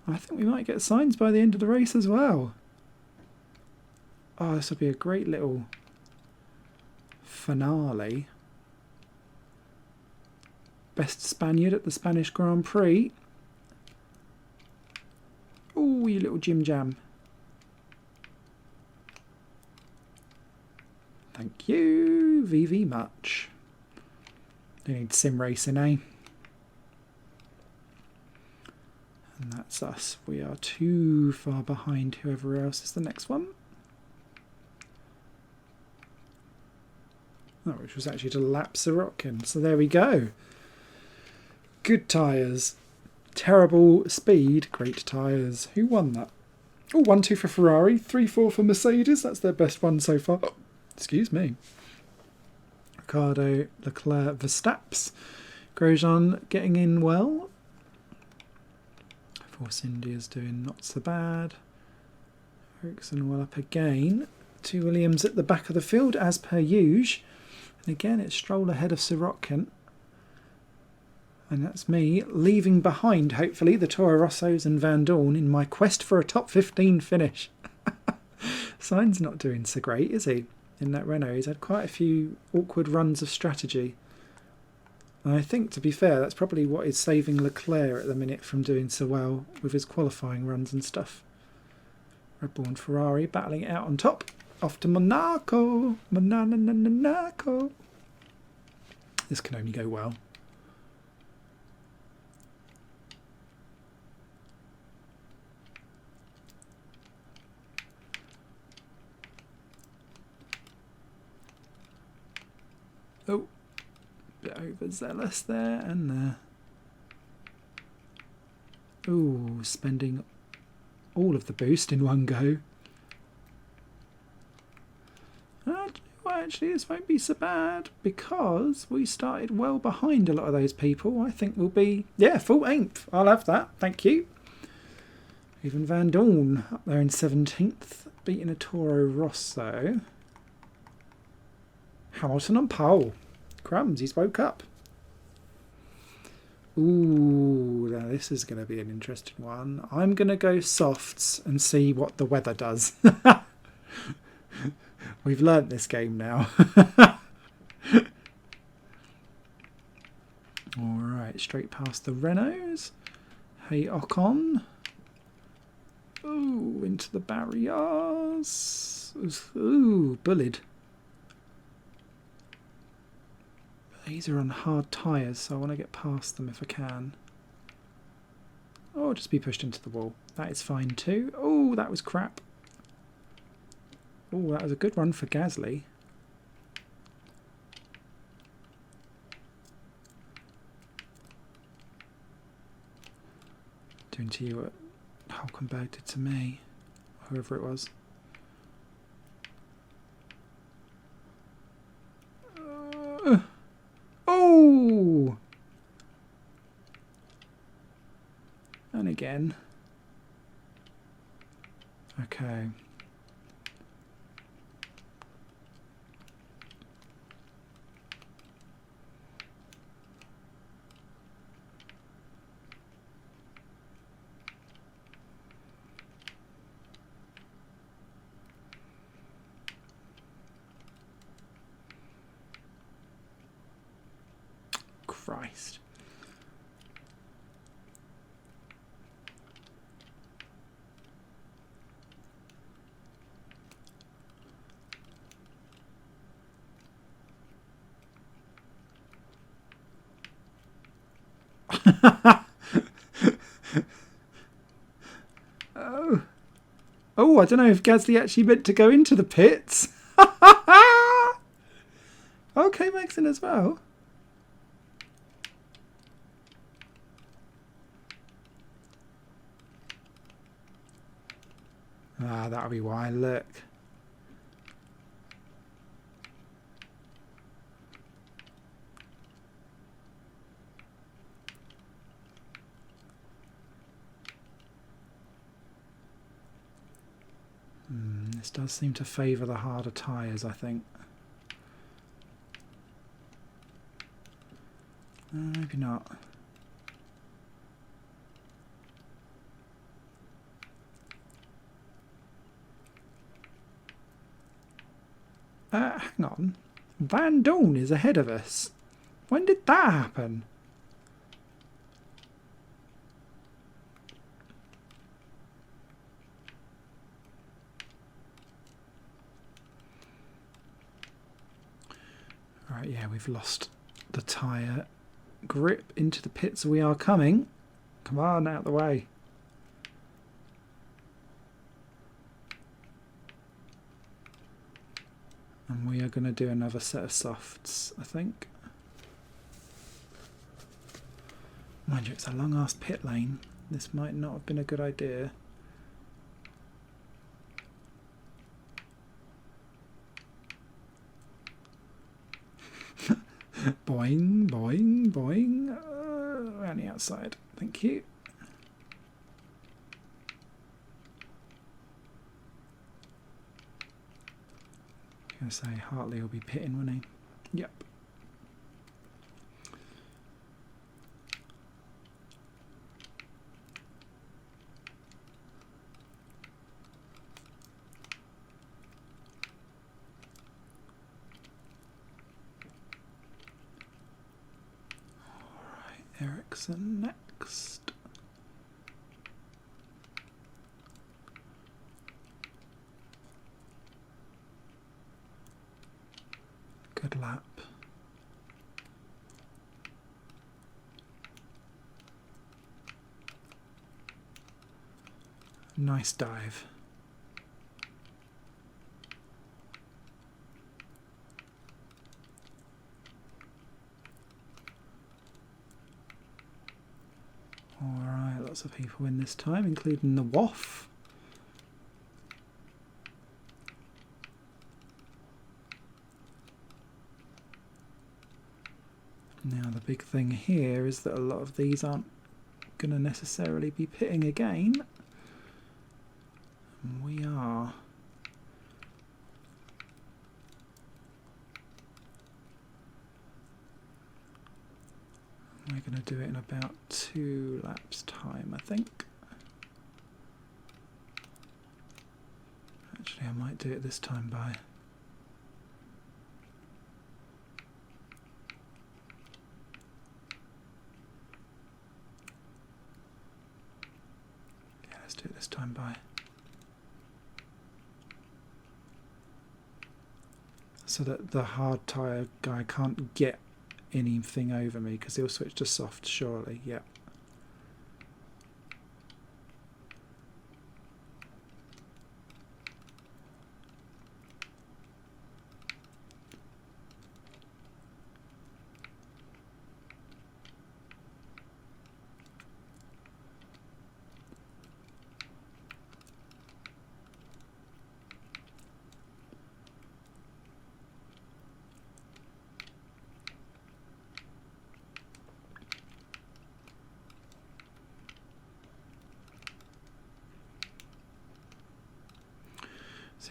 I think we might get signs by the end of the race as well. Oh, this will be a great little finale. Best Spaniard at the Spanish Grand Prix. Oh, you little Jim Jam. Thank you, VV much. They need sim racing, eh? And that's us. We are too far behind whoever else is the next one. Oh, which was actually to lap Sirotkin. So there we go. Good tyres. Terrible speed, great tyres. Who won that? Oh, 1-2 for Ferrari, 3-4 for Mercedes. That's their best one so far. Oh, excuse me. Ricardo, Leclerc, Verstappen. Grosjean getting in well. Force India's doing not so bad. Ericsson well up again. 2 Williams at the back of the field as per usual. And again, it's Stroll ahead of Sirotkin. And that's me leaving behind, hopefully, the Toro Rossos and Van Dorn in my quest for a top 15 finish. Sainz not doing so great, is he, in that Renault? He's had quite a few awkward runs of strategy. And I think, to be fair, that's probably what is saving Leclerc at the minute from doing so well with his qualifying runs and stuff. Red Bull and Ferrari battling it out on top. Off to Monaco. Monaco. This can only go well. Oh, bit overzealous there and there. Ooh, spending all of the boost in one go. Well, actually, this won't be so bad because we started well behind a lot of those people. I think we'll be, yeah, full 8th. I'll have that. Thank you. Even Van Dorn up there in 17th, beating a Toro Rosso. Hamilton on pole. Crumbs, he's woke up. Ooh, now this is going to be an interesting one. I'm going to go softs and see what the weather does. We've learnt this game now. Alright, straight past the Renaults. Hey, Ocon. Ooh, into the barriers. Ooh, bullied. These are on hard tyres, so I want to get past them if I can. Or just be pushed into the wall. That is fine too. Oh, that was crap. Oh, that was a good run for Gasly. Doing to you what Hulkenberg did to me, whoever it was. Oh! And again. Okay. Christ. Oh. Oh, I don't know if Gasly actually meant to go into the pits. Okay, Maxon as well. Ah, that'll be why. Look. This does seem to favour the harder tyres, I think. Maybe not. Hang on. Van Dorn is ahead of us. When did that happen? Alright, yeah, we've lost the tyre grip into the pits. We are coming. Come on, out of the way. And we are going to do another set of softs, I think. Mind you, it's a long-ass pit lane. This might not have been a good idea. Boing, boing, boing. Around the outside. Thank you. I was going to say Hartley will be pitting, won't he? Yep. Ericsson next. Good lap. Nice dive. Alright, lots of people in this time, including the WAF. Now the big thing here is that a lot of these aren't going to necessarily be pitting again. And we are. We're going to do it in about 2 laps time, I think. Actually, I might do it this time by. Yeah, let's do it this time by. So that the hard tyre guy can't get anything over me because he'll switch to soft, surely. Yeah.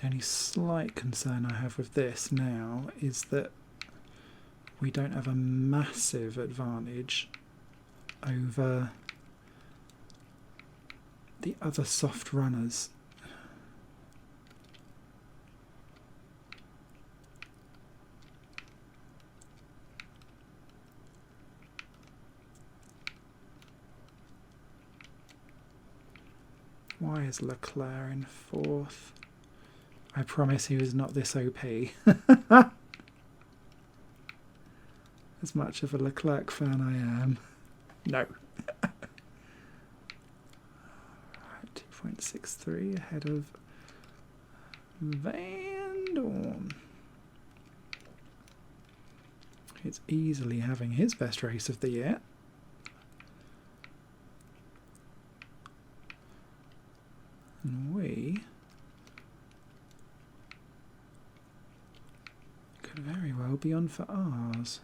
The only slight concern I have with this now is that we don't have a massive advantage over the other soft runners. Why is Leclerc in fourth? I promise he was not this OP. As much of a Leclerc fan I am. No. 2.63 ahead of Van Dorn. He's easily having his best race of the year. And we could very well be on for ours.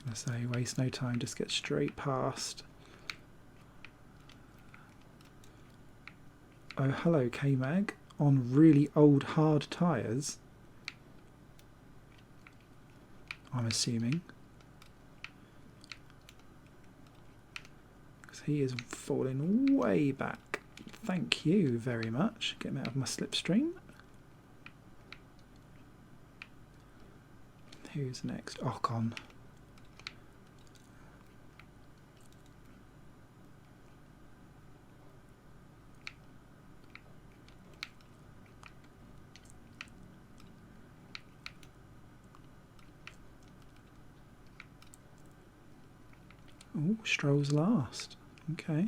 I was going to say, waste no time, just get straight past. Oh, hello, K-Mag. On really old hard tyres, I'm assuming, because he is falling way back. Thank you very much. Get him out of my slipstream. Who's next? Ocon. Oh, Stroll's last. Okay.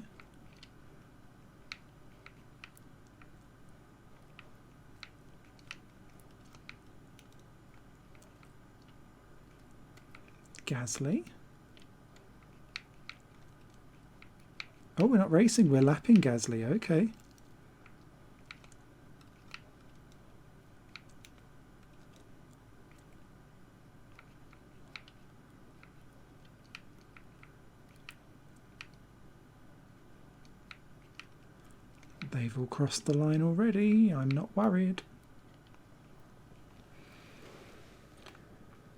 Gasly. Oh, we're not racing, we're lapping Gasly. Okay. They've all crossed the line already. I'm not worried.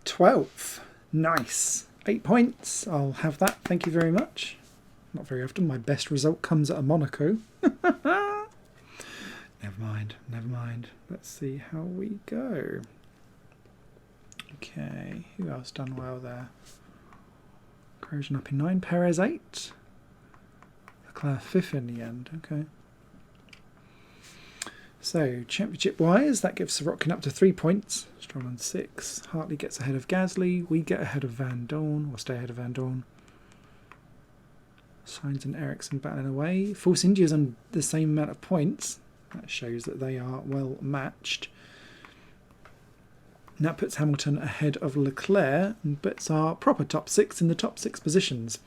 12th. Nice. 8 points. I'll have that. Thank you very much. Not very often. My best result comes at a Monaco. Never mind. Never mind. Let's see how we go. Okay. Who else done well there? Corrosion up in 9. Perez 8. Leclerc 5th in the end. Okay. So, championship-wise, that gives Sorokin up to 3 points. Stroll on 6. Hartley gets ahead of Gasly. We get ahead of Van Dorn, or stay ahead of Van Dorn. Sainz and Ericsson battling away. Force India's on the same amount of points. That shows that they are well matched. And that puts Hamilton ahead of Leclerc and puts our proper top 6 in the top 6 positions.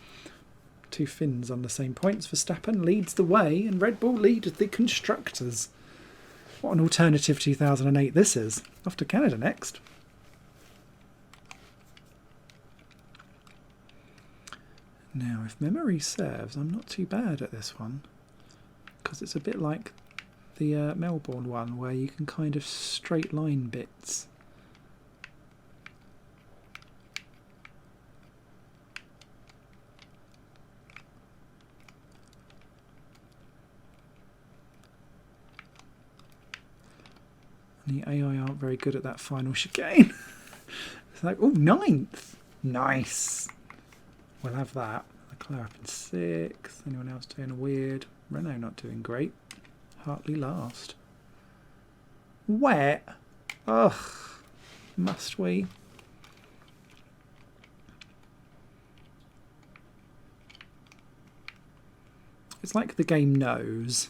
2 Finns on the same points. Verstappen leads the way and Red Bull leads the constructors. What an alternative 2008 this is. Off to Canada next. Now, if memory serves, I'm not too bad at this one. Because it's a bit like the Melbourne one, where you can kind of straight line bits. The AI aren't very good at that final chicane. It's like, oh, 9th. Nice. We'll have that. Leclerc up in 6th. Anyone else doing weird? Renault not doing great. Hartley last. Wet. Ugh. Must we? It's like the game knows.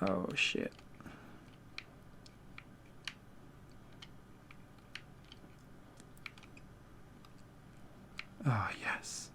Oh, shit. Oh, yes.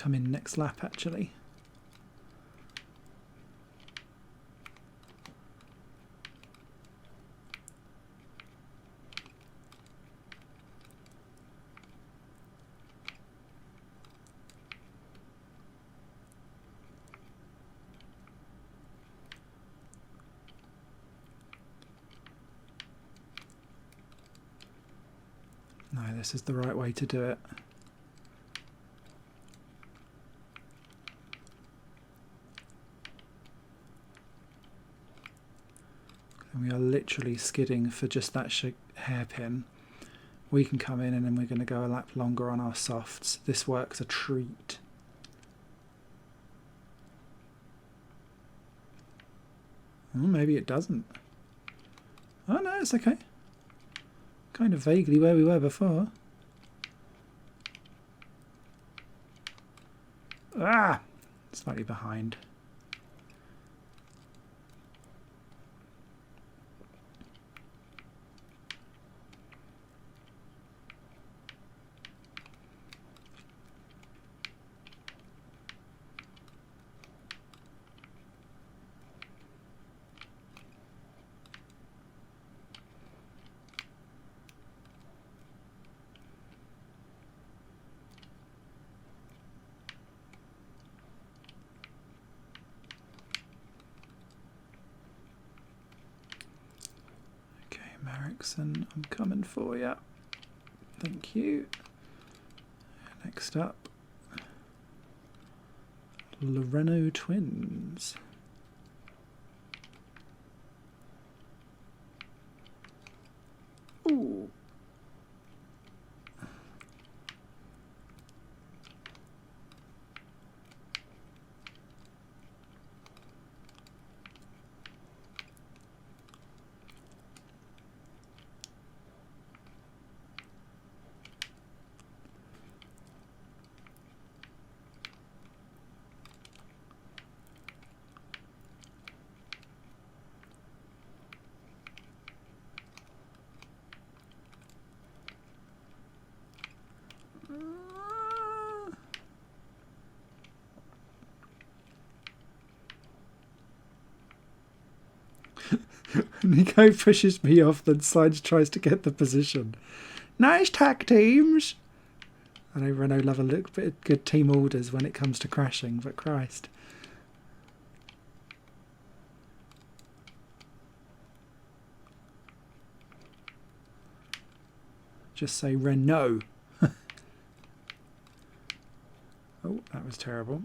come in next lap actually. No, this is the right way to do it. And we are literally skidding for just that hairpin. We can come in and then we're going to go a lap longer on our softs. This works a treat. Oh, maybe it doesn't. Oh no, it's okay. Kind of vaguely where we were before. Ah! Slightly behind. Ericsson, I'm coming for you. Thank you. Next up, Renault Twins. Ooh. Nico pushes me off, then Science tries to get the position. Nice tack teams! I know Renault love a little bit of good team orders when it comes to crashing, but Christ. Just say Renault. Oh, that was terrible.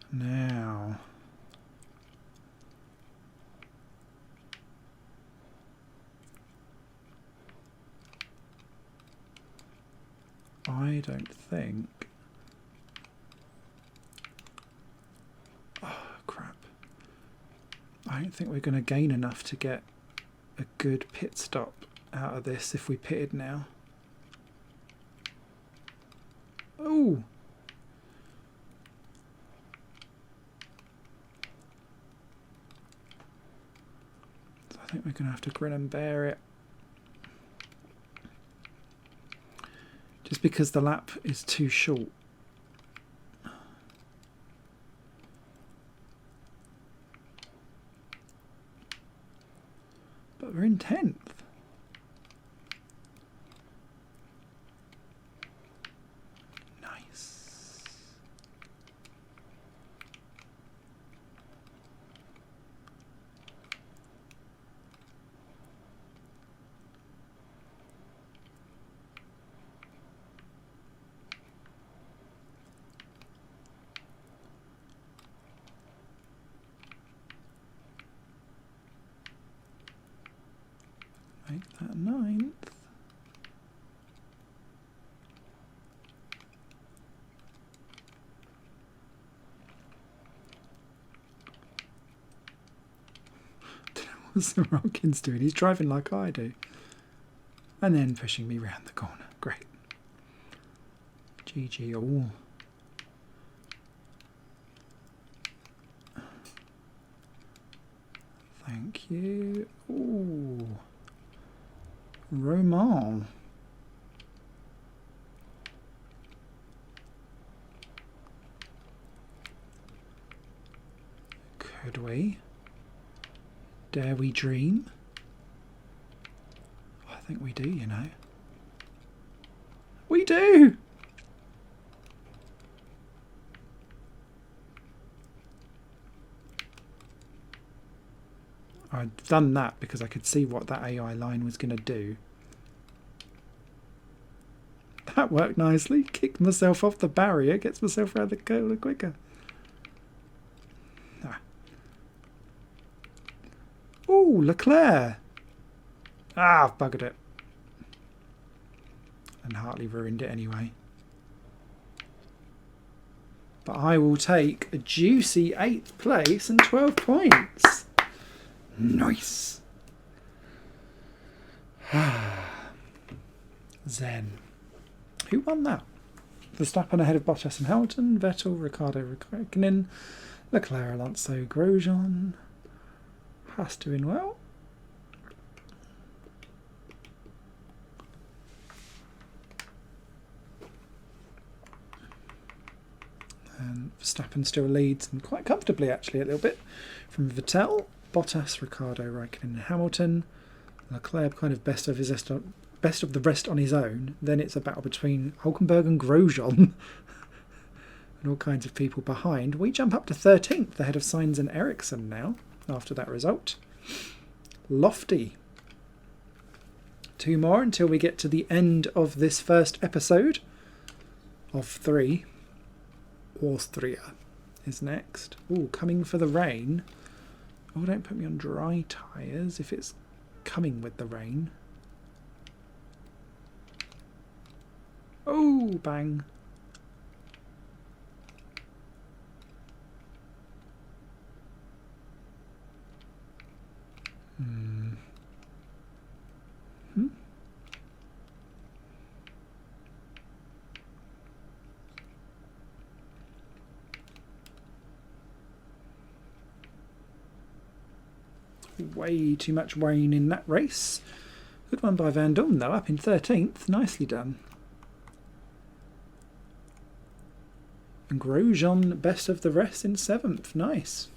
Now, I don't think. Oh, crap. I don't think we're going to gain enough to get a good pit stop out of this if we pitted now. Oh! I think we're going to have to grin and bear it. Just because the lap is too short. But we're in 10th. Nice. Make that 9th. What's the Rockins doing? He's driving like I do. And then pushing me round the corner. Great. GG all. you. Ooh. Roman. Could we? Dare we dream? I think we do, you know. We do! I'd done that because I could see what that AI line was going to do. That worked nicely. Kicked myself off the barrier, gets myself around the corner quicker. Ah. Ooh, Leclerc! Ah, I've buggered it. And Hartley ruined it anyway. But I will take a juicy 8th place and 12 points. Nice. Zen. Who won that? Verstappen ahead of Bottas and Hamilton, Vettel, Ricciardo, Raikkonen, Leclerc, Alonso, Grosjean. Haas doing well. And Verstappen still leads, and quite comfortably actually a little bit, from Vettel, Bottas, Ricciardo, Raikkonen and Hamilton. Leclerc kind of best of the rest on his own. Then it's a battle between Hulkenberg and Grosjean and all kinds of people behind. We jump up to 13th ahead of Sainz and Ericsson now after that result. Lofty. 2 more until we get to the end of this first episode of 3. Austria is next. Ooh, coming for the rain. Oh, don't put me on dry tyres if it's coming with the rain. Oh, bang. Way too much rain in that race. Good one by Van Dorn though, up in 13th. Nicely done. And Grosjean best of the rest in 7th. Nice.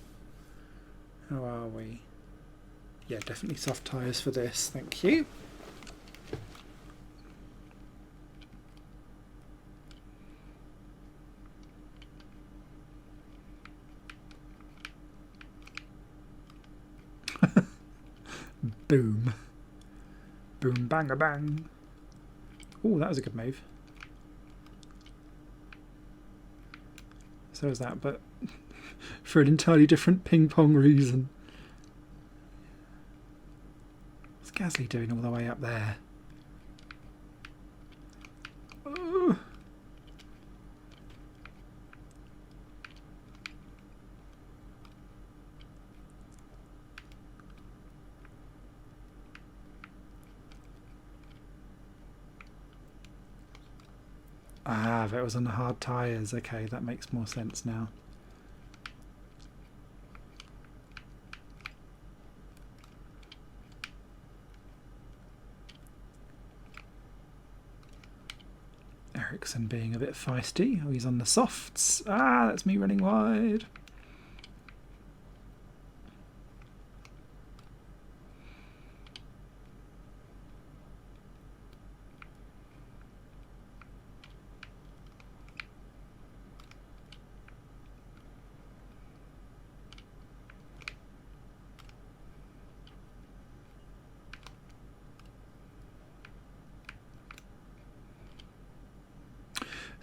How are we? Yeah, definitely soft tyres for this. Thank you. Boom. Boom, bang, a bang. Oh, that was a good move. So is that, but for an entirely different ping pong reason. What's Gasly doing all the way up there? Oh. Ah, if it was on the hard tyres. Okay, that makes more sense now. Ericsson being a bit feisty. Oh, he's on the softs. Ah, that's me running wide.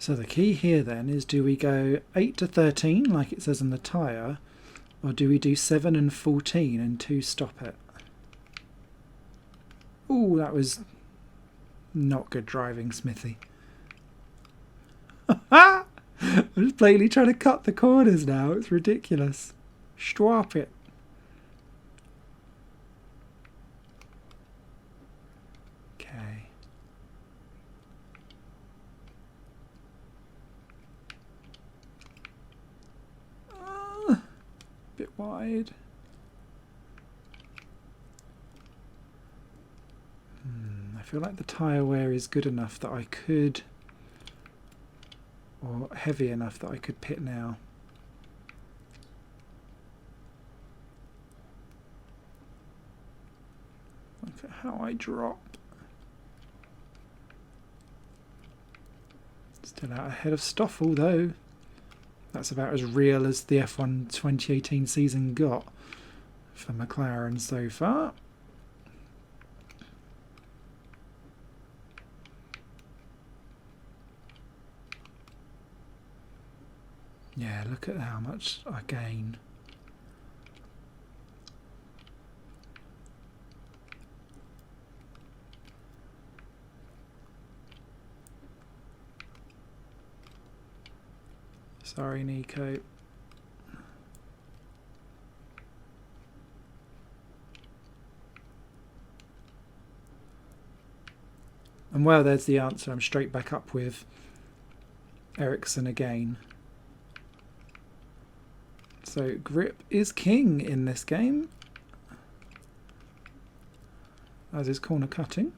So the key here then is, do we go 8 to 13 like it says on the tyre, or do we do 7 and 14 and 2 stop it? Ooh, that was not good driving, Smithy. I'm just blatantly trying to cut the corners now. It's ridiculous. Stop it. Okay. Bit wide. feel like the tyre wear is good enough that I could, or heavy enough that I could pit now. Look at how I drop. Still out ahead of Stoffel though. That's about as real as the F1 2018 season got for McLaren so far. Yeah, look at how much I gain. Sorry, Nico. And well, there's the answer. I'm straight back up with Ericsson again. So grip is king in this game, as is corner cutting.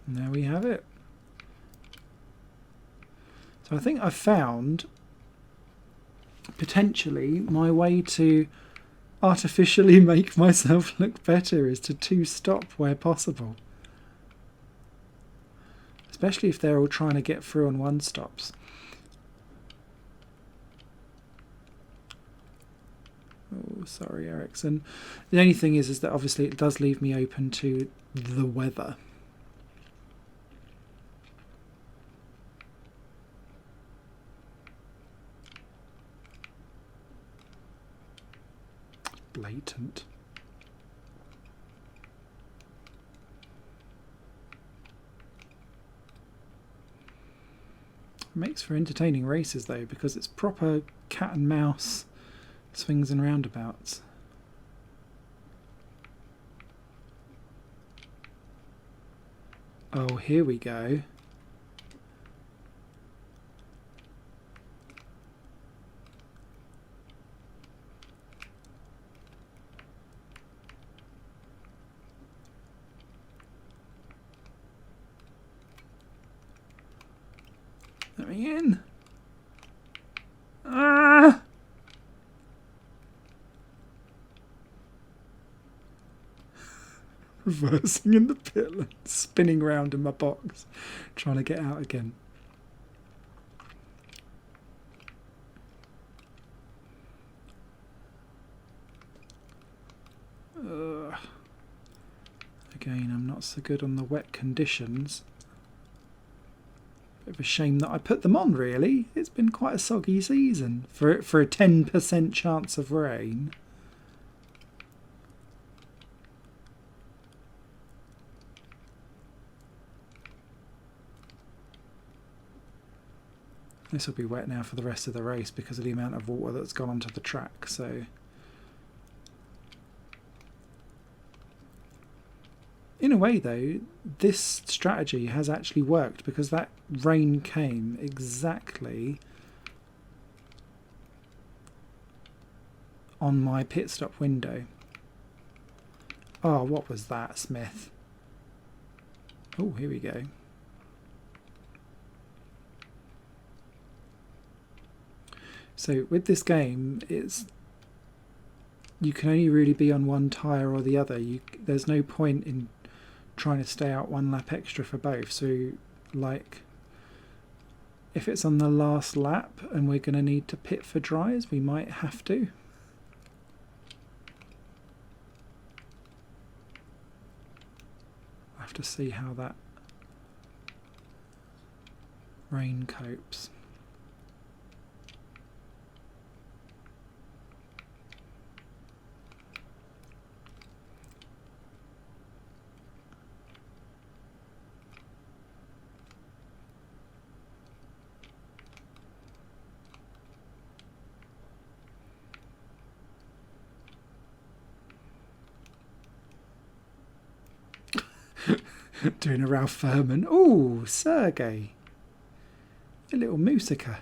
And there we have it. So I think I've found potentially my way to artificially make myself look better is to two-stop where possible. Especially if they're all trying to get through on one-stops. Oh, sorry, Ericsson. The only thing is that obviously it does leave me open to the weather. Blatant. It makes for entertaining races though, because it's proper cat and mouse swings and roundabouts. Oh, here we go. Let me in. Ah! Reversing in the pit lane, spinning round in my box, trying to get out again. Again, I'm not so good on the wet conditions. Bit of a shame that I put them on, really. It's been quite a soggy season for a 10% chance of rain. This will be wet now for the rest of the race because of the amount of water that's gone onto the track. So, in a way though, this strategy has actually worked because that rain came exactly on my pit stop window. Oh, what was that, Smith? Oh, here we go. So with this game, you can only really be on one tyre or the other. There's no point in trying to stay out one lap extra for both. So, like, if it's on the last lap and we're going to need to pit for dries, we might have to. I have to see how that rain copes. Doing a Ralph Furman. Ooh, Sergey. A little musica.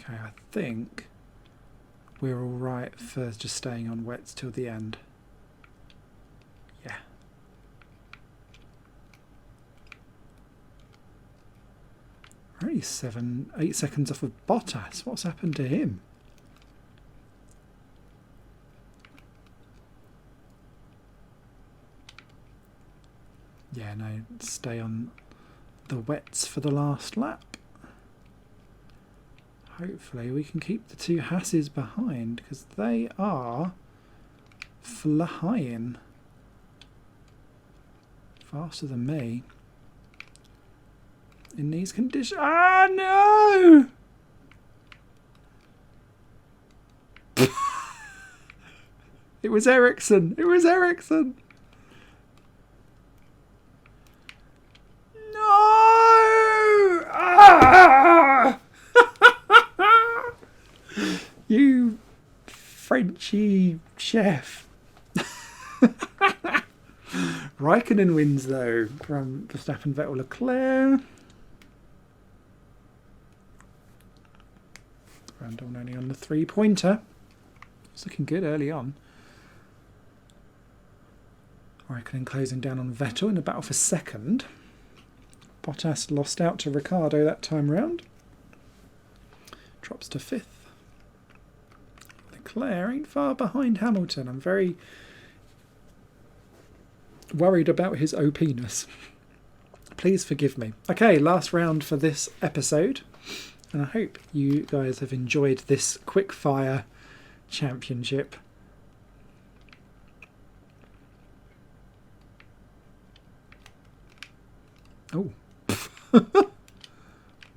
Okay, I think we're all right for just staying on wets till the end. Yeah. Only 8 seconds off of Bottas. What's happened to him? Yeah, no, stay on the wets for the last lap. Hopefully we can keep the two Hasses behind, because they are flying faster than me in these conditions. Ah, no! It was Ericsson. It was Ericsson. No! Ah! You Frenchy chef. Raikkonen wins though from Verstappen, Vettel, Leclerc. Randall only on the 3-pointer. It's looking good early on. Raikkonen closing down on Vettel in the battle for second. Bottas lost out to Ricciardo that time round. Drops to 5th. Leclerc ain't far behind Hamilton. I'm very worried about his OP-ness. Please forgive me. Okay, last round for this episode. And I hope you guys have enjoyed this quick-fire championship. Oh.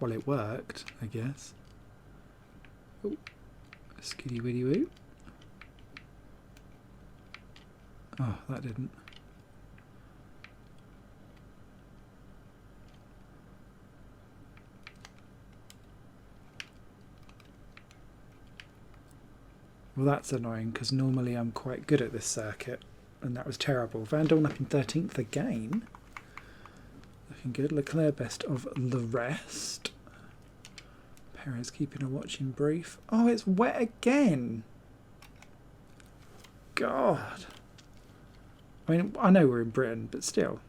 Well, it worked, I guess. Oh. Skiddy widdy woo. Oh, that didn't. Well, that's annoying, because normally I'm quite good at this circuit, and that was terrible. Van Dorn up in 13th again. Looking good. Leclerc best of the rest. Perez keeping a watching brief. Oh, it's wet again. God. I mean, I know we're in Britain, but still.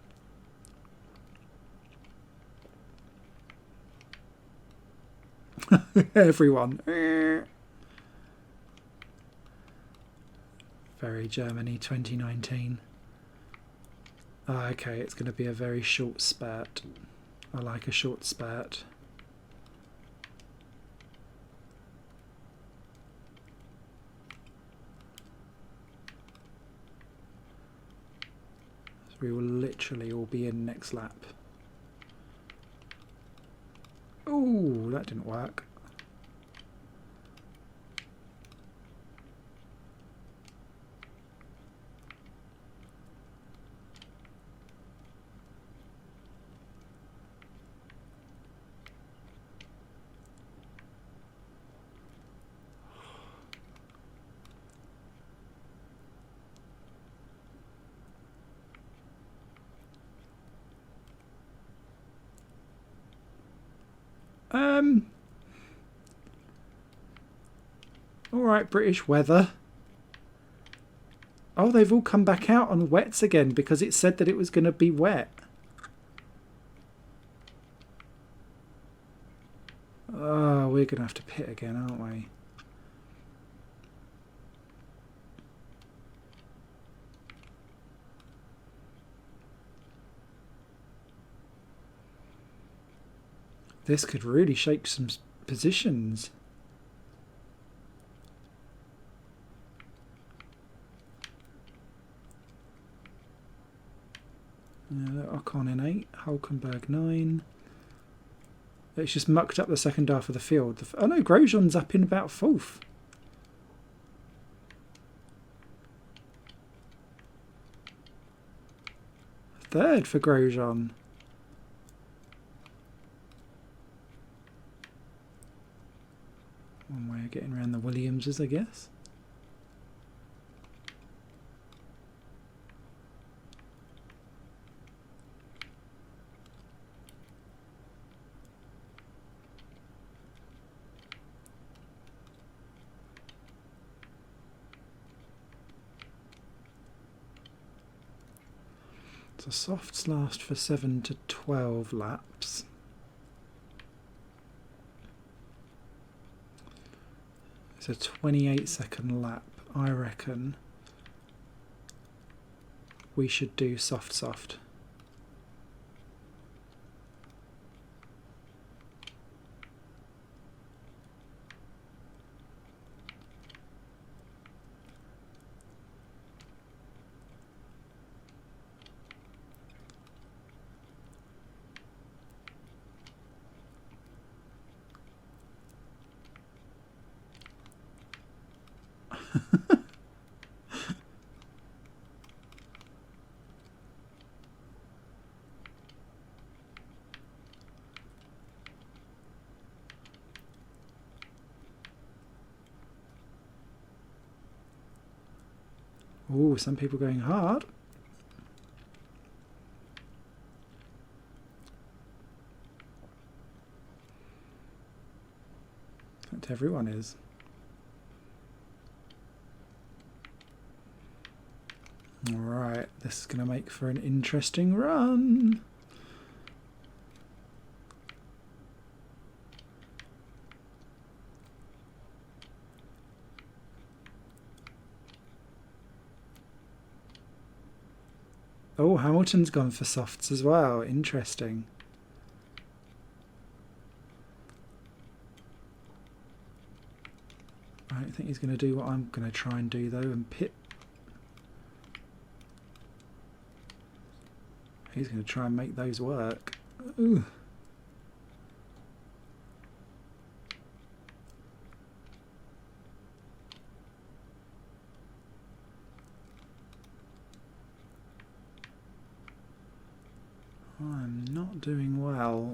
Everyone. Very Germany 2019. Oh, okay, it's going to be a very short spurt. I like a short spurt. So we will literally all be in next lap. Ooh, that didn't work. Alright, British weather. Oh, they've all come back out on wets again because it said that it was going to be wet. Oh, we're going to have to pit again, aren't we? This could really shake some positions. Ocon in 8, Hulkenberg 9. It's just mucked up the second half of the field. Oh no, Grosjean's up in about 4th. Third for Grosjean. One way of getting around the Williamses, I guess. So softs last for 7 to 12 laps. It's a 28-second lap. I reckon we should do soft. Ooh, some people going hard. In fact, everyone is. Alright, this is going to make for an interesting run. Oh, Hamilton's gone for softs as well. Interesting. I don't think he's going to do what I'm going to try and do, though, and pit. He's going to try and make those work. Ooh. I'm not doing well.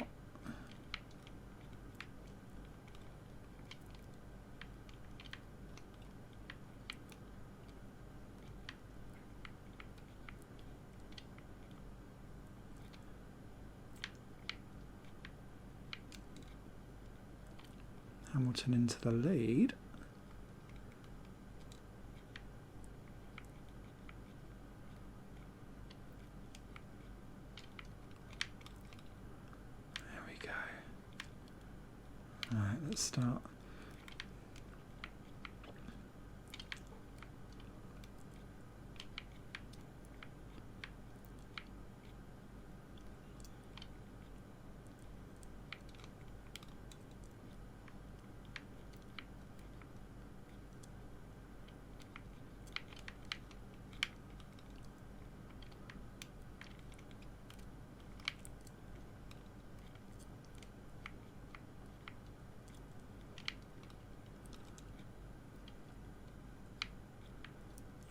Hamilton into the lead. There we go. Right, let's start.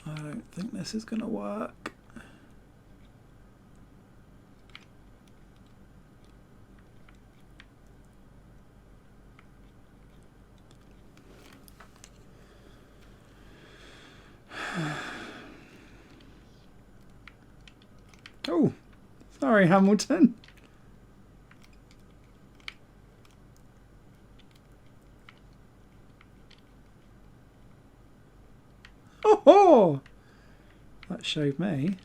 I don't think this is going to work. Oh, sorry, Hamilton. Oh, that showed me.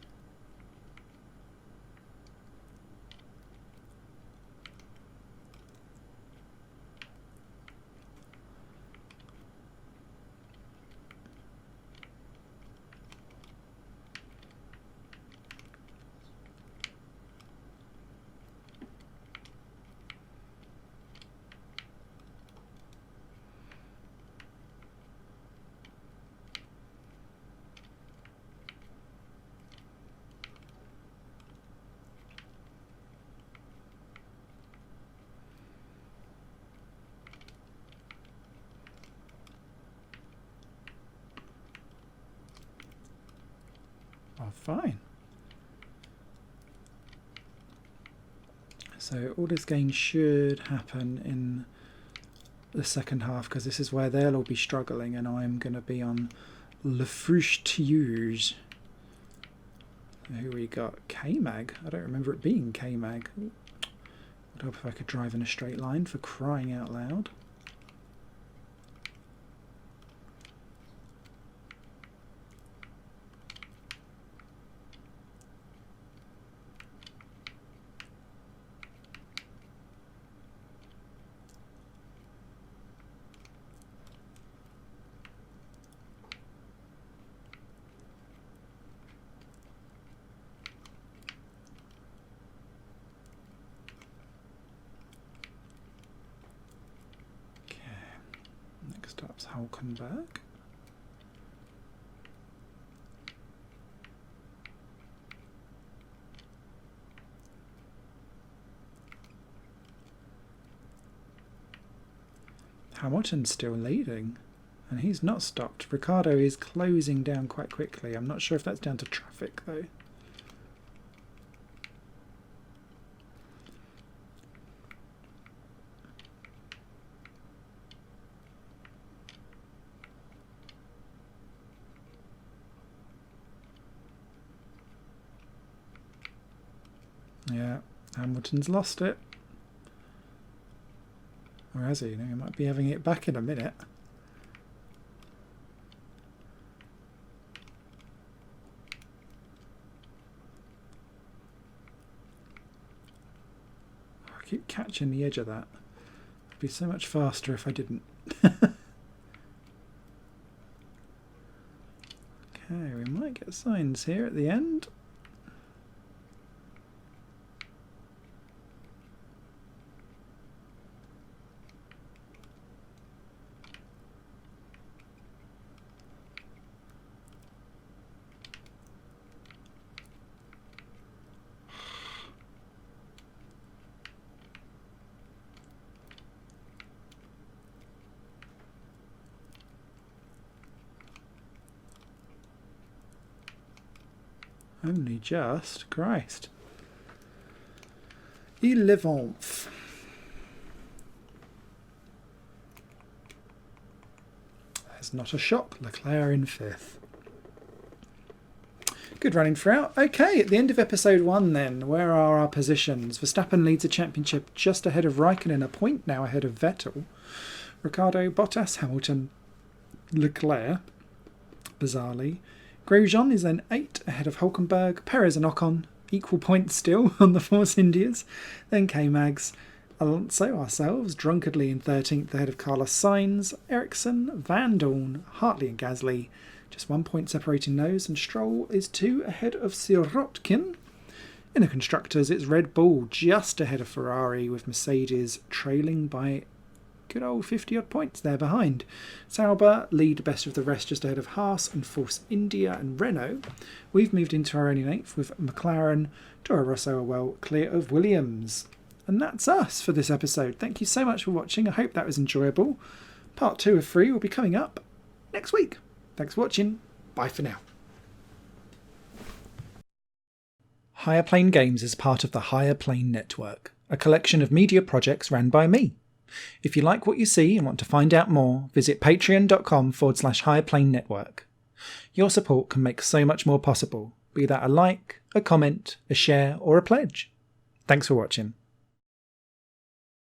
Oh, fine. So all this gain should happen in the second half, because this is where they'll all be struggling and I'm going to be on Le Fructueuse. Who we got? K-Mag? I don't remember it being K-Mag. Would help if I could drive in a straight line, for crying out loud. Stops Hulkenberg. Hamilton's still leading, and he's not stopped. Ricciardo is closing down quite quickly. I'm not sure if that's down to traffic though. Yeah, Hamilton's lost it. Or has he? No, he might be having it back in a minute. I keep catching the edge of that. It'd be so much faster if I didn't. Okay, we might get signs here at the end. Only just. Christ. 11th. There's not a shock. Leclerc in 5th. Good running throughout. Okay, at the end of episode 1 then, where are our positions? Verstappen leads the championship just ahead of Raikkonen, a point now ahead of Vettel. Ricciardo, Bottas, Hamilton, Leclerc, bizarrely. Grosjean is then 8 ahead of Hulkenberg. Perez and Ocon, equal points still on the Force Indias. Then K-Mags, Alonso, ourselves, drunkenly in 13th ahead of Carlos Sainz. Ericsson, Van Dorn, Hartley and Gasly, just 1 point separating those. And Stroll is 2 ahead of Sirotkin. In the Constructors, it's Red Bull just ahead of Ferrari, with Mercedes trailing by good old 50 odd points there behind. Sauber lead best of the rest just ahead of Haas and Force India and Renault. We've moved into our only 8th with McLaren, Toro Rosso are well clear of Williams. And that's us for this episode. Thank you so much for watching. I hope that was enjoyable. Part 2 of 3 will be coming up next week. Thanks for watching. Bye for now. Higher Plane Games is part of the Higher Plane Network, a collection of media projects ran by me. If you like what you see and want to find out more, visit patreon.com/Higher Plane Network. Your support can make so much more possible, be that a like, a comment, a share, or a pledge. Thanks for watching.